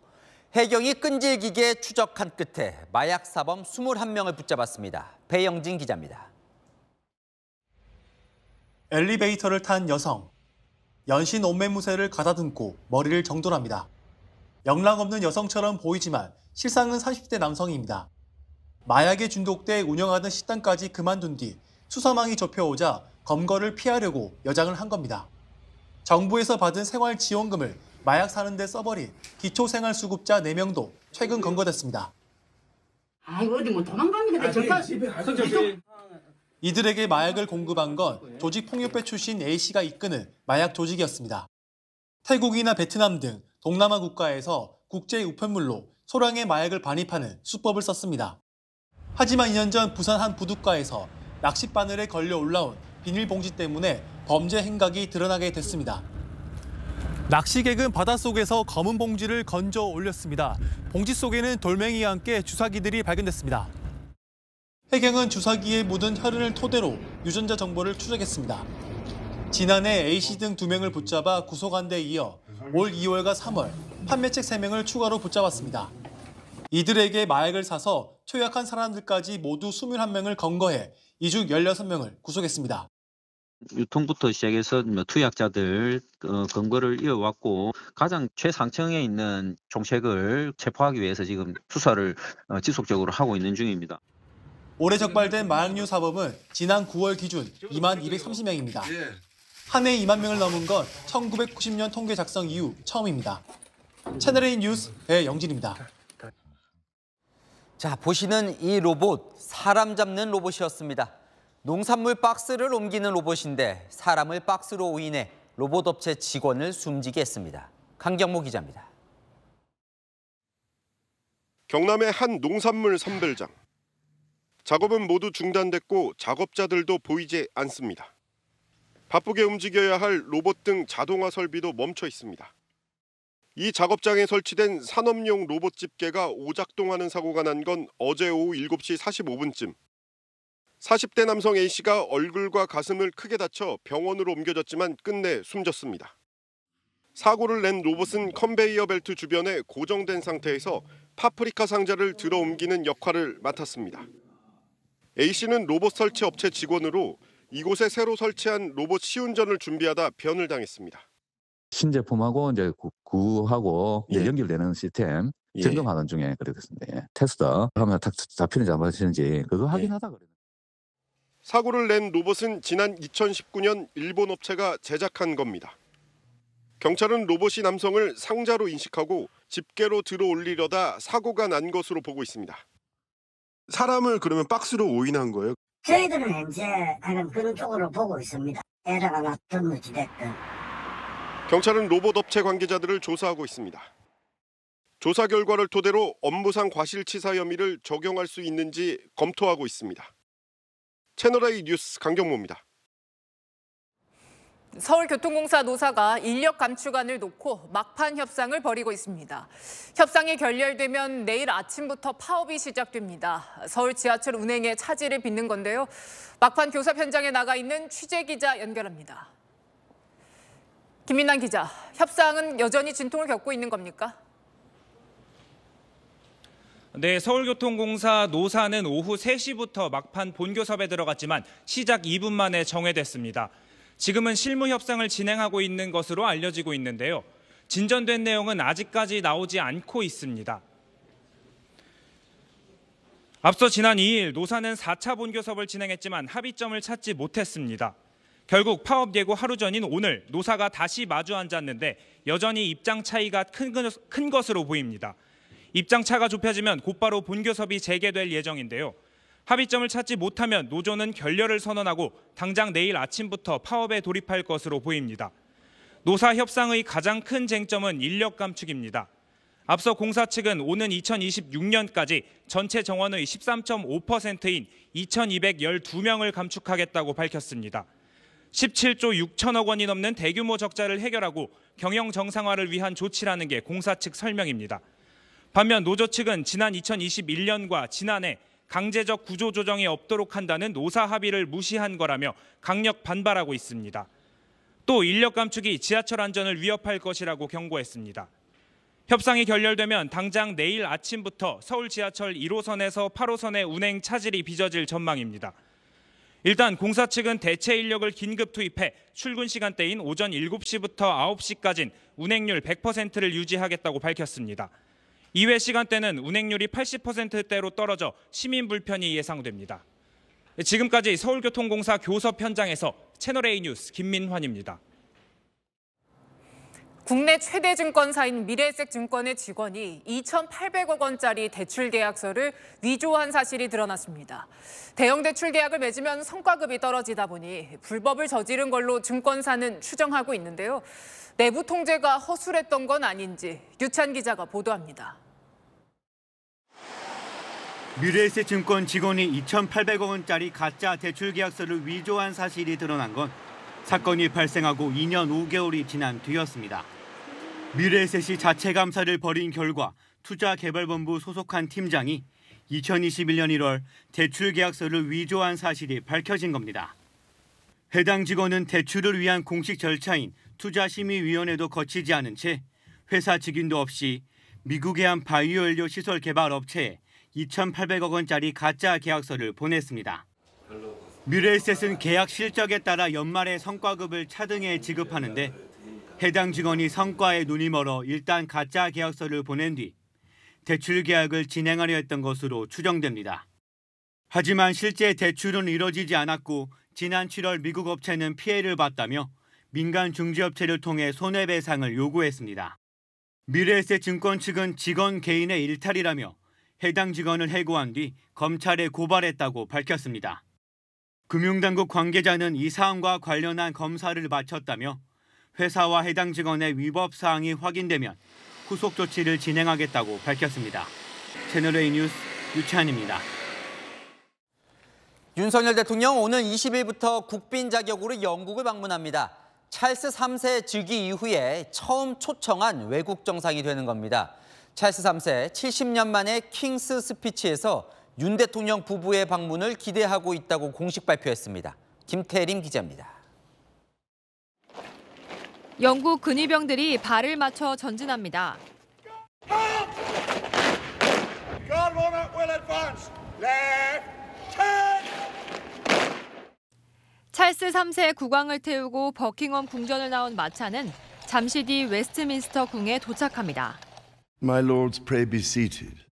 해경이 끈질기게 추적한 끝에 마약 사범 21명을 붙잡았습니다. 배영진 기자입니다. 엘리베이터를 탄 여성. 연신 옷매무새를 가다듬고 머리를 정돈합니다. 영락 없는 여성처럼 보이지만 실상은 30대 남성입니다. 마약에 중독돼 운영하던 식당까지 그만둔 뒤 수사망이 접혀오자 검거를 피하려고 여장을 한 겁니다. 정부에서 받은 생활지원금을 마약 사는 데 써버린 기초생활수급자 4명도 최근 검거됐습니다. 아이고 어디 뭐 도망갑니까? 이들에게 마약을 공급한 건 조직폭력배 출신 A씨가 이끄는 마약 조직이었습니다. 태국이나 베트남 등 동남아 국가에서 국제 우편물로 소량의 마약을 반입하는 수법을 썼습니다. 하지만 2년 전 부산 한 부둣가에서 낚싯바늘에 걸려 올라온 비닐봉지 때문에 범죄 행각이 드러나게 됐습니다. 낚시객은 바닷속에서 검은 봉지를 건져 올렸습니다. 봉지 속에는 돌멩이와 함께 주사기들이 발견됐습니다. 해경은 주사기에 묻은 혈흔을 토대로 유전자 정보를 추적했습니다. 지난해 A씨 등 2명을 붙잡아 구속한 데 이어 올 2월과 3월 판매책 3명을 추가로 붙잡았습니다. 이들에게 마약을 사서 투약한 사람들까지 모두 21명을 검거해 이중 16명을 구속했습니다. 유통부터 시작해서 투약자들 검거를 이어왔고 가장 최상층에 있는 종책을 체포하기 위해서 지금 수사를 지속적으로 하고 있는 중입니다. 올해 적발된 마약류 사범은 지난 9월 기준 2만 230명입니다. 한 해 2만 명을 넘은 건 1990년 통계 작성 이후 처음입니다. 채널A 뉴스 배영진입니다. 자, 보시는 이 로봇, 사람 잡는 로봇이었습니다. 농산물 박스를 옮기는 로봇인데 사람을 박스로 오인해 로봇 업체 직원을 숨지게 했습니다. 강경모 기자입니다. 경남의 한 농산물 선별장. 작업은 모두 중단됐고 작업자들도 보이지 않습니다. 바쁘게 움직여야 할 로봇 등 자동화 설비도 멈춰 있습니다. 이 작업장에 설치된 산업용 로봇 집게가 오작동하는 사고가 난 건 어제 오후 7시 45분쯤. 40대 남성 A씨가 얼굴과 가슴을 크게 다쳐 병원으로 옮겨졌지만 끝내 숨졌습니다. 사고를 낸 로봇은 컨베이어 벨트 주변에 고정된 상태에서 파프리카 상자를 들어 옮기는 역할을 맡았습니다. A씨는 로봇 설치 업체 직원으로 이곳에 새로 설치한 로봇 시운전을 준비하다 변을 당했습니다. 신제품하고 이제 구하고 연결되는 시스템 점검하는 중에 그래 됐습니다. 테스터 하면 잡히는지 안 잡히는지 그거 확인하다 그래요. 사고를 낸 로봇은 지난 2019년 일본 업체가 제작한 겁니다. 경찰은 로봇이 남성을 상자로 인식하고 집게로 들어 올리려다 사고가 난 것으로 보고 있습니다. 사람을 그러면 박스로 오인한 거예요? 저희들은 현재 그런 쪽으로 보고 있습니다. 에러가 났든 어찌 됐든. 경찰은 로봇 업체 관계자들을 조사하고 있습니다. 조사 결과를 토대로 업무상 과실치사 혐의를 적용할 수 있는지 검토하고 있습니다. 채널A 뉴스 강경모입니다. 서울교통공사 노사가 인력 감축안을 놓고 막판 협상을 벌이고 있습니다. 협상이 결렬되면 내일 아침부터 파업이 시작됩니다. 서울 지하철 운행에 차질을 빚는 건데요. 막판 교섭 현장에 나가 있는 취재기자 연결합니다. 김민남 기자, 협상은 여전히 진통을 겪고 있는 겁니까? 네, 서울교통공사 노사는 오후 3시부터 막판 본교섭에 들어갔지만 시작 2분 만에 정회됐습니다. 지금은 실무 협상을 진행하고 있는 것으로 알려지고 있는데요. 진전된 내용은 아직까지 나오지 않고 있습니다. 앞서 지난 2일 노사는 4차 본교섭을 진행했지만 합의점을 찾지 못했습니다. 결국 파업 예고 하루 전인 오늘 노사가 다시 마주 앉았는데 여전히 입장 차이가 큰 것으로 보입니다. 입장 차가 좁혀지면 곧바로 본교섭이 재개될 예정인데요. 합의점을 찾지 못하면 노조는 결렬을 선언하고 당장 내일 아침부터 파업에 돌입할 것으로 보입니다. 노사 협상의 가장 큰 쟁점은 인력 감축입니다. 앞서 공사 측은 오는 2026년까지 전체 정원의 13.5%인 2,212명을 감축하겠다고 밝혔습니다. 17조 6천억 원이 넘는 대규모 적자를 해결하고 경영 정상화를 위한 조치라는 게 공사 측 설명입니다. 반면 노조 측은 지난 2021년과 지난해 강제적 구조 조정이 없도록 한다는 노사 합의를 무시한 거라며 강력 반발하고 있습니다. 또 인력 감축이 지하철 안전을 위협할 것이라고 경고했습니다. 협상이 결렬되면 당장 내일 아침부터 서울 지하철 1호선에서 8호선의 운행 차질이 빚어질 전망입니다. 일단 공사 측은 대체 인력을 긴급 투입해 출근 시간대인 오전 7시부터 9시까지는 운행률 100%를 유지하겠다고 밝혔습니다. 이외 시간대는 운행률이 80%대로 떨어져 시민 불편이 예상됩니다. 지금까지 서울교통공사 교섭 현장에서 채널A 뉴스 김민환입니다. 국내 최대 증권사인 미래에셋증권의 직원이 2,800억 원짜리 대출 계약서를 위조한 사실이 드러났습니다. 대형 대출 계약을 맺으면 성과급이 떨어지다 보니 불법을 저지른 걸로 증권사는 추정하고 있는데요. 내부 통제가 허술했던 건 아닌지 유찬 기자가 보도합니다. 미래에셋증권 직원이 2,800억 원짜리 가짜 대출 계약서를 위조한 사실이 드러난 건 사건이 발생하고 2년 5개월이 지난 뒤였습니다. 미래에셋이 자체 감사를 벌인 결과 투자개발본부 소속한 팀장이 2021년 1월 대출 계약서를 위조한 사실이 밝혀진 겁니다. 해당 직원은 대출을 위한 공식 절차인 투자심의위원회도 거치지 않은 채 회사 직인도 없이 미국의 한 바이오연료 시설 개발 업체에 2,800억 원짜리 가짜 계약서를 보냈습니다. 뮤레에셋은 계약 실적에 따라 연말에 성과급을 차등해 지급하는데 해당 직원이 성과에 눈이 멀어 일단 가짜 계약서를 보낸 뒤 대출 계약을 진행하려 했던 것으로 추정됩니다. 하지만 실제 대출은 이뤄지지 않았고 지난 7월 미국 업체는 피해를 봤다며 민간 중개업체를 통해 손해배상을 요구했습니다. 뮤레에셋 증권 측은 직원 개인의 일탈이라며 해당 직원을 해고한 뒤 검찰에 고발했다고 밝혔습니다. 금융당국 관계자는 이 사안과 관련한 검사를 마쳤다며 회사와 해당 직원의 위법 사항이 확인되면 후속 조치를 진행하겠다고 밝혔습니다. 채널A 뉴스 유찬입니다. 윤석열 대통령 오늘 20일부터 국빈 자격으로 영국을 방문합니다. 찰스 3세 즉위 이후에 처음 초청한 외국 정상이 되는 겁니다. 찰스 3세 70년 만에 킹스 스피치에서 윤 대통령 부부의 방문을 기대하고 있다고 공식 발표했습니다. 김태림 기자입니다. 영국 근위병들이 발을 맞춰 전진합니다. 찰스 3세 국왕을 태우고 버킹엄 궁전을 나온 마차는 잠시 뒤 웨스트민스터 궁에 도착합니다. My lords, pray be seated.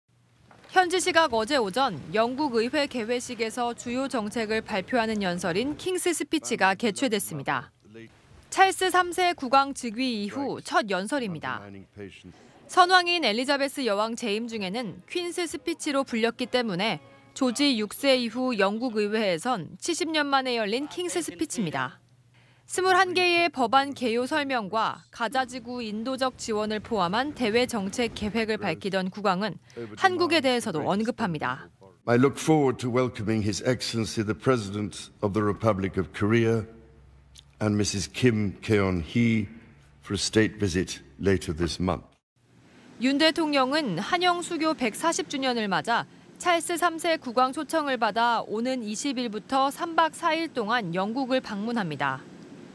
현지 시각 어제 오전 영국 의회 개회식에서 주요 정책을 발표하는 연설인 킹스 스피치가 개최됐습니다. 찰스 3세 국왕 즉위 이후 첫 연설입니다. 선왕인 엘리자베스 여왕 재임 중에는 퀸스 스피치로 불렸기 때문에 조지 6세 이후 영국 의회에선 70년 만에 열린 킹스 스피치입니다. 21개의 법안 개요 설명과 가자지구 인도적 지원을 포함한 대외 정책 계획을 밝히던 국왕은 한국에 대해서도 언급합니다. I look forward to welcoming His Excellency the President of the Republic of Korea and Mrs. Kim Keon-hee for a state visit later this month. 윤 대통령은 한영 수교 140주년을 맞아 찰스 3세 국왕 초청을 받아 오는 20일부터 3박 4일 동안 영국을 방문합니다.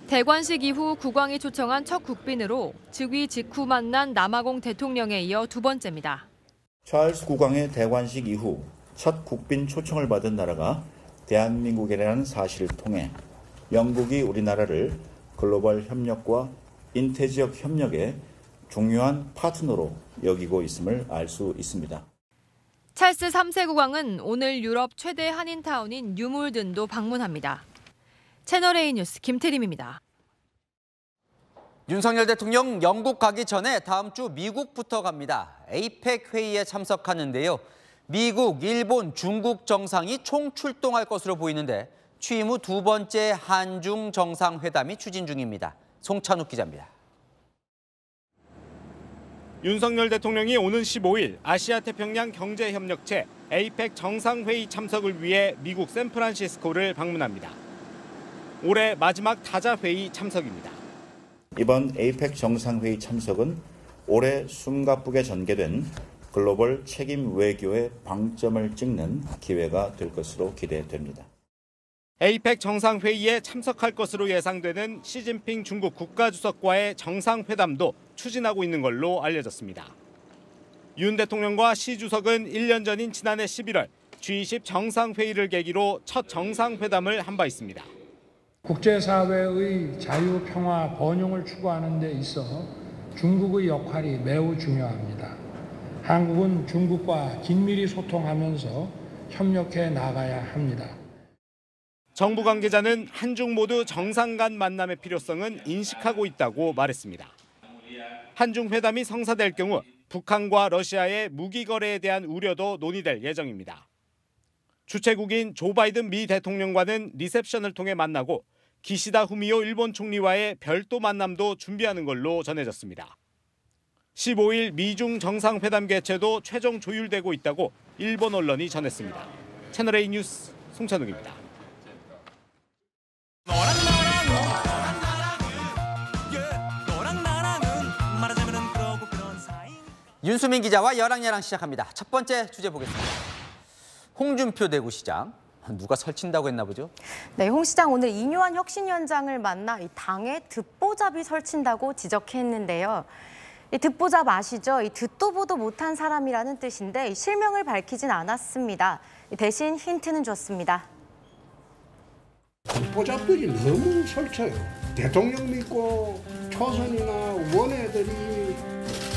대관식 이후 국왕이 초청한 첫 국빈으로 즉위 직후 만난 남아공 대통령에 이어 두 번째입니다. 찰스 국왕의 대관식 이후 첫 국빈 초청을 받은 나라가 대한민국이라는 사실을 통해 영국이 우리나라를 글로벌 협력과 인태지역 협력의 중요한 파트너로 여기고 있음을 알 수 있습니다. 찰스 3세 국왕은 오늘 유럽 최대 한인타운인 뉴몰든도 방문합니다. 채널A 뉴스 김태림입니다. 윤석열 대통령 영국 가기 전에 다음 주 미국부터 갑니다. 에이펙 회의에 참석하는데요. 미국, 일본, 중국 정상이 총 출동할 것으로 보이는데 취임 후 두 번째 한중 정상회담이 추진 중입니다. 송찬욱 기자입니다. 윤석열 대통령이 오는 15일 아시아태평양 경제협력체 에이펙 정상회의 참석을 위해 미국 샌프란시스코를 방문합니다. 올해 마지막 다자회의 참석입니다. 이번 에이펙 정상회의 참석은 올해 숨가쁘게 전개된 글로벌 책임 외교의 방점을 찍는 기회가 될 것으로 기대됩니다. 에이펙 정상회의에 참석할 것으로 예상되는 시진핑 중국 국가주석과의 정상회담도 추진하고 있는 걸로 알려졌습니다. 윤 대통령과 시 주석은 1년 전인 지난해 11월 G20 정상회의를 계기로 첫 정상회담을 한 바 있습니다. 국제사회의 자유, 평화, 번영을 추구하는 데 있어 중국의 역할이 매우 중요합니다. 한국은 중국과 긴밀히 소통하면서 협력해 나가야 합니다. 정부 관계자는 한중 모두 정상 간 만남의 필요성은 인식하고 있다고 말했습니다. 한중 회담이 성사될 경우 북한과 러시아의 무기 거래에 대한 우려도 논의될 예정입니다. 주최국인 조 바이든 미 대통령과는 리셉션을 통해 만나고 기시다 후미오 일본 총리와의 별도 만남도 준비하는 걸로 전해졌습니다. 15일 미중 정상회담 개최도 최종 조율되고 있다고 일본 언론이 전했습니다. 채널A 뉴스 송찬욱입니다. 윤수민 기자와 여랑야랑 시작합니다. 첫 번째 주제 보겠습니다. 홍준표 대구시장. 누가 설친다고 했나 보죠? 네, 홍 시장 오늘 이뇨한 혁신위원장을 만나 이 당에 듣보잡이 설친다고 지적했는데요. 이 듣보잡 아시죠? 이 듣도 보도 못한 사람이라는 뜻인데 실명을 밝히진 않았습니다. 대신 힌트는 줬습니다. 듣보잡들이 너무 설쳐요. 대통령 믿고 초선이나 원외들이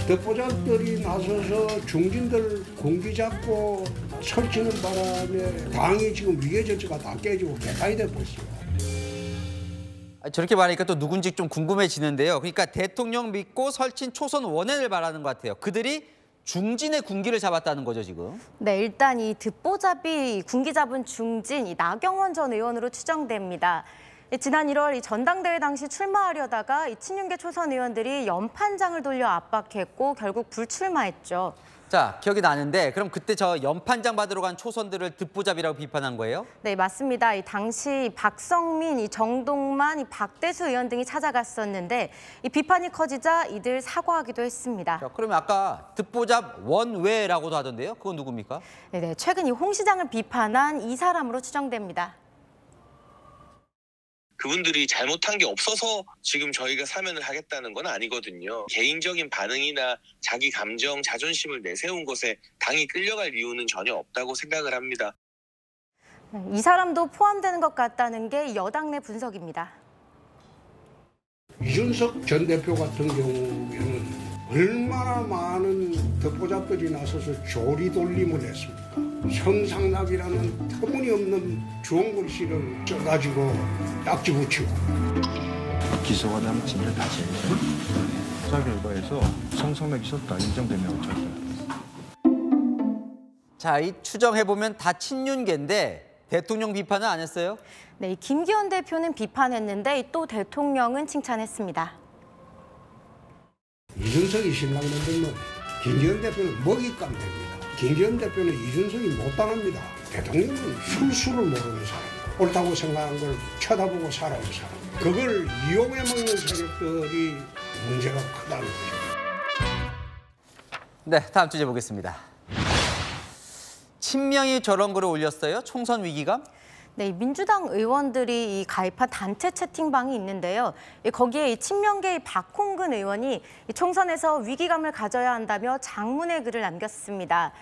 듣보잡들이 나서서 중진들 공기 잡고 설치는 바람에 당이 지금 위계 질서가 다 깨지고 개판이 돼버렸어요. 저렇게 말하니까 또 누군지 좀 궁금해지는데요. 그러니까 대통령 믿고 설친 초선 원외를 말하는 것 같아요. 그들이 중진의 군기를 잡았다는 거죠, 지금? 네, 일단 이 듣보잡이 군기 잡은 중진 이 나경원 전 의원으로 추정됩니다. 지난 1월 이 전당대회 당시 출마하려다가 이 친윤계 초선 의원들이 연판장을 돌려 압박했고 결국 불출마했죠. 자, 기억이 나는데 그럼 그때 저 연판장 받으러 간 초선들을 듣보잡이라고 비판한 거예요? 네, 맞습니다. 이 당시 박성민, 이 정동만, 이 박대수 의원 등이 찾아갔었는데 이 비판이 커지자 이들 사과하기도 했습니다. 자, 그러면 아까 듣보잡 원외라고도 하던데요? 그건 누굽니까? 네, 최근 이 홍 시장을 비판한 이 사람으로 추정됩니다. 그분들이 잘못한 게 없어서 지금 저희가 사면을 하겠다는 건 아니거든요. 개인적인 반응이나 자기 감정, 자존심을 내세운 것에 당이 끌려갈 이유는 전혀 없다고 생각을 합니다. 이 사람도 포함되는 것 같다는 게 여당 내 분석입니다. 이준석 전 대표 같은 경우에는 얼마나 많은 듣보잡들이 나서서 조리돌림을 했습니까? 성상납이라는 터무니없는 좋은 글씨를 써가지고 딱지 붙이고. 기소하다면 진을 다시 해야죠. 수사 결과에서 성상납이 있었다 인정되면 어쩔 거예요. 자, 이 추정해보면 다 친윤계인데 대통령 비판은 안 했어요? 네, 김기현 대표는 비판했는데 또 대통령은 칭찬했습니다. 이준석이 신랑만들면 김기현 대표는 먹잇감 됩니다. 김기현 대표는 이준석이 못 당합니다. 대통령은 술수를 모르는 사람, 옳다고 생각한 걸 쳐다보고 살아온 사람. 그걸 이용해 먹는 세력들이 문제가 크다는 거죠. 네, 다음 주제 보겠습니다. 친명이 저런 글을 올렸어요? 총선 위기감? 네, 민주당 의원들이 가입한 단체 채팅방이 있는데요. 거기에 친명계의 박홍근 의원이 총선에서 위기감을 가져야 한다며 장문의 글을 남겼습니다.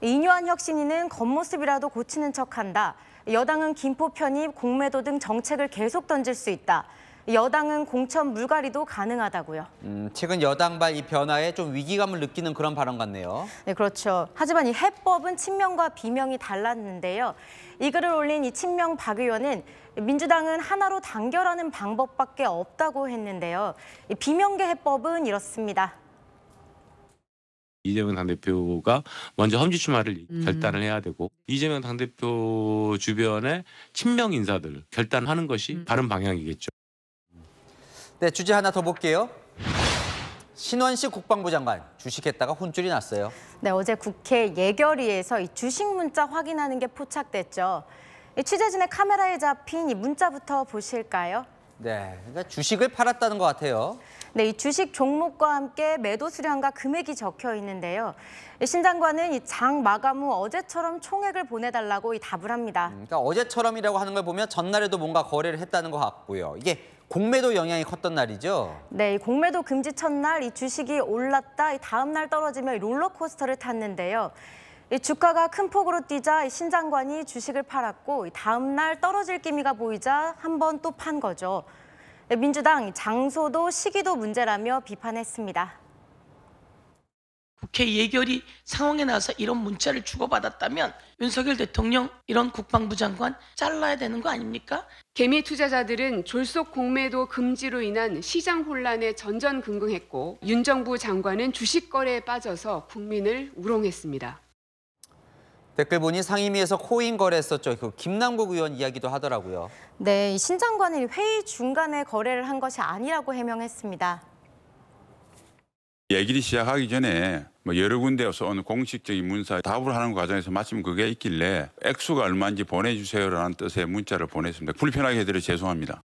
이뇨한 혁신위는 겉모습이라도 고치는 척한다. 여당은 김포 편입, 공매도 등 정책을 계속 던질 수 있다. 여당은 공천 물갈이도 가능하다고요. 최근 여당발 이 변화에 좀 위기감을 느끼는 그런 발언 같네요. 네, 그렇죠. 하지만 이 해법은 친명과 비명이 달랐는데요. 이 글을 올린 이 친명 박 의원은 민주당은 하나로 단결하는 방법밖에 없다고 했는데요. 이 비명계 해법은 이렇습니다. 이재명 당대표가 먼저 험지 출마를 결단을 해야 되고 이재명 당대표 주변의 친명 인사들 결단하는 것이 바른 방향이겠죠. 네, 주제 하나 더 볼게요. 신원식 국방부 장관 주식했다가 혼쭐이 났어요. 네, 어제 국회 예결위에서 이 주식 문자 확인하는 게 포착됐죠. 취재진의 카메라에 잡힌 이 문자부터 보실까요? 네, 그러니까 주식을 팔았다는 것 같아요. 네, 이 주식 종목과 함께 매도 수량과 금액이 적혀 있는데요. 신 장관은 이 장 마감 후 어제처럼 총액을 보내달라고 답을 합니다. 그러니까 어제처럼이라고 하는 걸 보면 전날에도 뭔가 거래를 했다는 것 같고요. 이게 공매도 영향이 컸던 날이죠? 네, 공매도 금지 첫날 이 주식이 올랐다 다음 날 떨어지며 롤러코스터를 탔는데요. 이 주가가 큰 폭으로 뛰자 신 장관이 주식을 팔았고 다음 날 떨어질 기미가 보이자 한 번 또 판 거죠. 민주당 장소도 시기도 문제라며 비판했습니다. 국회 예결위 상황에 나와서 이런 문자를 주고받았다면 윤석열 대통령 이런 국방부 장관 잘라야 되는 거 아닙니까? 개미 투자자들은 졸속 공매도 금지로 인한 시장 혼란에 전전긍긍했고 윤 정부 장관은 주식 거래에 빠져서 국민을 우롱했습니다. 댓글 보니 상임위에서 코인 거래했었죠. 그 김남국 의원 이야기도 하더라고요. 네, 신 장관은 회의 중간에 거래를 한 것이 아니라고 해명했습니다. 예결위 시작하기 전에 여러 군데에서 오늘 공식적인 문서 답을 하는 과정에서 마침 그게 있길래 액수가 얼마인지 보내주세요라는 뜻의 문자를 보냈습니다. 불편하게 해드려 죄송합니다.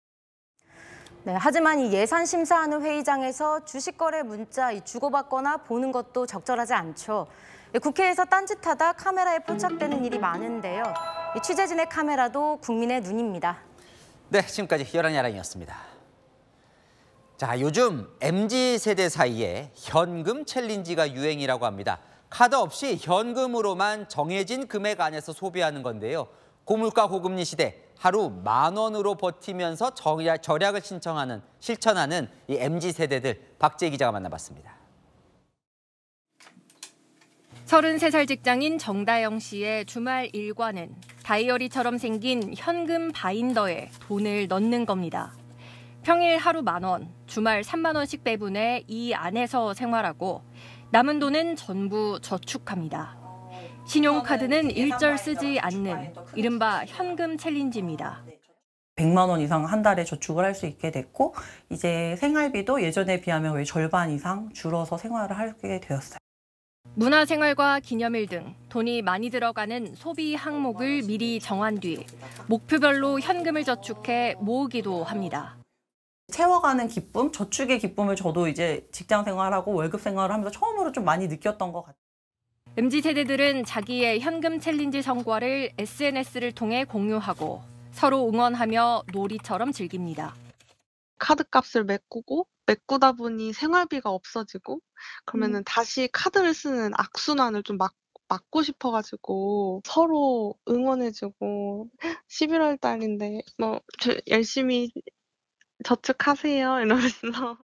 네, 하지만 이 예산 심사하는 회의장에서 주식 거래 문자 주고받거나 보는 것도 적절하지 않죠. 국회에서 딴짓하다 카메라에 포착되는 일이 많은데요. 취재진의 카메라도 국민의 눈입니다. 네, 지금까지 열한야랑이었습니다. 자, 요즘 MZ세대 사이에 현금 챌린지가 유행이라고 합니다. 카드 없이 현금으로만 정해진 금액 안에서 소비하는 건데요. 고물가 고금리 시대 하루 10,000원으로 버티면서 절약을 실천하는 이 MZ세대들 박재희 기자가 만나봤습니다. 33살 직장인 정다영 씨의 주말 일과는 다이어리처럼 생긴 현금 바인더에 돈을 넣는 겁니다. 평일 하루 10,000원, 주말 30,000원씩 배분해 이 안에서 생활하고 남은 돈은 전부 저축합니다. 신용카드는 일절 쓰지 않는 이른바 현금 챌린지입니다. 100만 원 이상 한 달에 저축을 할 수 있게 됐고 이제 생활비도 예전에 비하면 거의 절반 이상 줄어서 생활을 하게 되었어요. 문화생활과 기념일 등 돈이 많이 들어가는 소비 항목을 미리 정한 뒤 목표별로 현금을 저축해 모으기도 합니다. 채워가는 기쁨, 저축의 기쁨을 저도 이제 직장 생활하고 월급 생활을 하면서 처음으로 좀 많이 느꼈던 것 같아요. MZ세대들은 자기의 현금 챌린지 성과를 SNS를 통해 공유하고 서로 응원하며 놀이처럼 즐깁니다. 카드값을 메꾸다 보니 생활비가 없어지고 그러면은 다시 카드를 쓰는 악순환을 좀 막고 싶어가지고 서로 응원해주고 11월 달인데 열심히 저축하세요 이러면서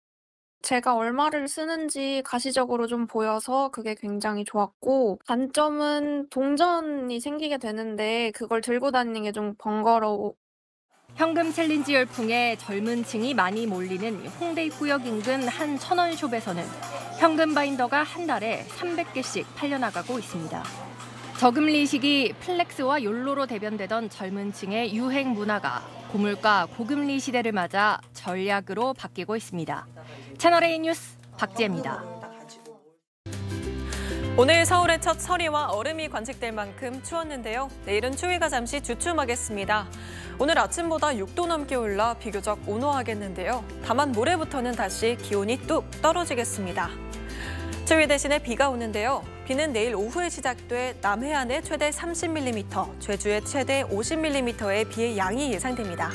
제가 얼마를 쓰는지 가시적으로 좀 보여서 그게 굉장히 좋았고 단점은 동전이 생기게 되는데 그걸 들고 다니는 게 좀 번거로워. 현금 챌린지 열풍에 젊은 층이 많이 몰리는 홍대 입구역 인근 한 천원숍에서는 현금 바인더가 한 달에 300개씩 팔려나가고 있습니다. 저금리 시기 플렉스와 욜로로 대변되던 젊은 층의 유행 문화가 고물가 고금리 시대를 맞아 전략으로 바뀌고 있습니다. 채널A 뉴스 박지혜입니다. 오늘 서울의 첫 서리와 얼음이 관측될 만큼 추웠는데요. 내일은 추위가 잠시 주춤하겠습니다. 오늘 아침보다 6도 넘게 올라 비교적 온화하겠는데요. 다만 모레부터는 다시 기온이 뚝 떨어지겠습니다. 추위 대신에 비가 오는데요. 비는 내일 오후에 시작돼 남해안에 최대 30mm, 제주에 최대 50mm의 비의 양이 예상됩니다.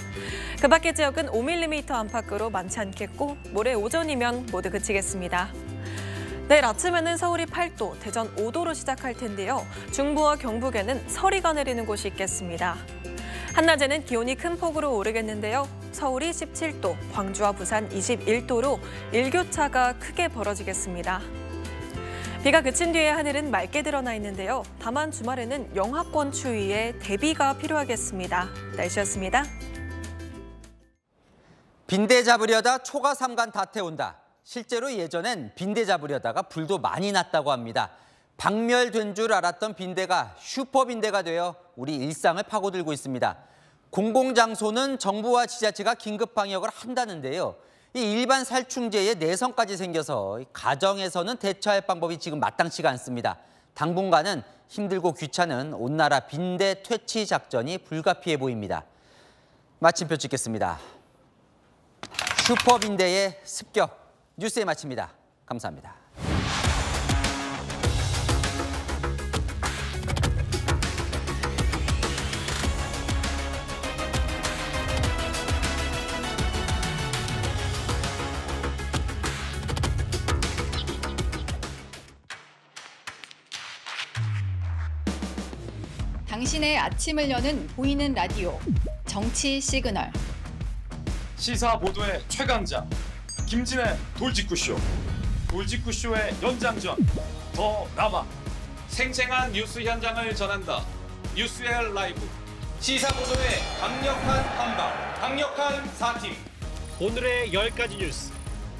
그 밖의 지역은 5mm 안팎으로 많지 않겠고 모레 오전이면 모두 그치겠습니다. 내일 아침에는 서울이 8도, 대전 5도로 시작할 텐데요. 중부와 경북에는 서리가 내리는 곳이 있겠습니다. 한낮에는 기온이 큰 폭으로 오르겠는데요. 서울이 17도, 광주와 부산 21도로 일교차가 크게 벌어지겠습니다. 비가 그친 뒤에 하늘은 맑게 드러나 있는데요. 다만 주말에는 영하권 추위에 대비가 필요하겠습니다. 날씨였습니다. 빈대 잡으려다 초가 삼간 다 태운다. 실제로 예전엔 빈대 잡으려다가 불도 많이 났다고 합니다. 박멸된 줄 알았던 빈대가 슈퍼빈대가 되어 우리 일상을 파고들고 있습니다. 공공장소는 정부와 지자체가 긴급 방역을 한다는데요. 이 일반 살충제에 내성까지 생겨서 가정에서는 대처할 방법이 지금 마땅치가 않습니다. 당분간은 힘들고 귀찮은 온나라 빈대 퇴치 작전이 불가피해 보입니다. 마침표 찍겠습니다. 슈퍼빈대의 습격. 뉴스에 마칩니다. 감사합니다. 당신의 아침을 여는 보이는 라디오, 정치 시그널. 시사 보도의 최강자, 김진의 돌직구쇼. 돌직구쇼의 연장전, 더 남아. 생생한 뉴스 현장을 전한다. 뉴스의 라이브. 시사 보도의 강력한 한방, 강력한 4팀. 오늘의 10가지 뉴스.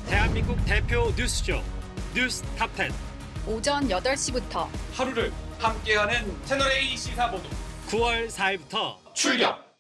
대한민국 대표 뉴스쇼, 뉴스 탑10. 오전 8시부터 하루를 함께하는 채널A 시사보도 9월 4일부터 출격!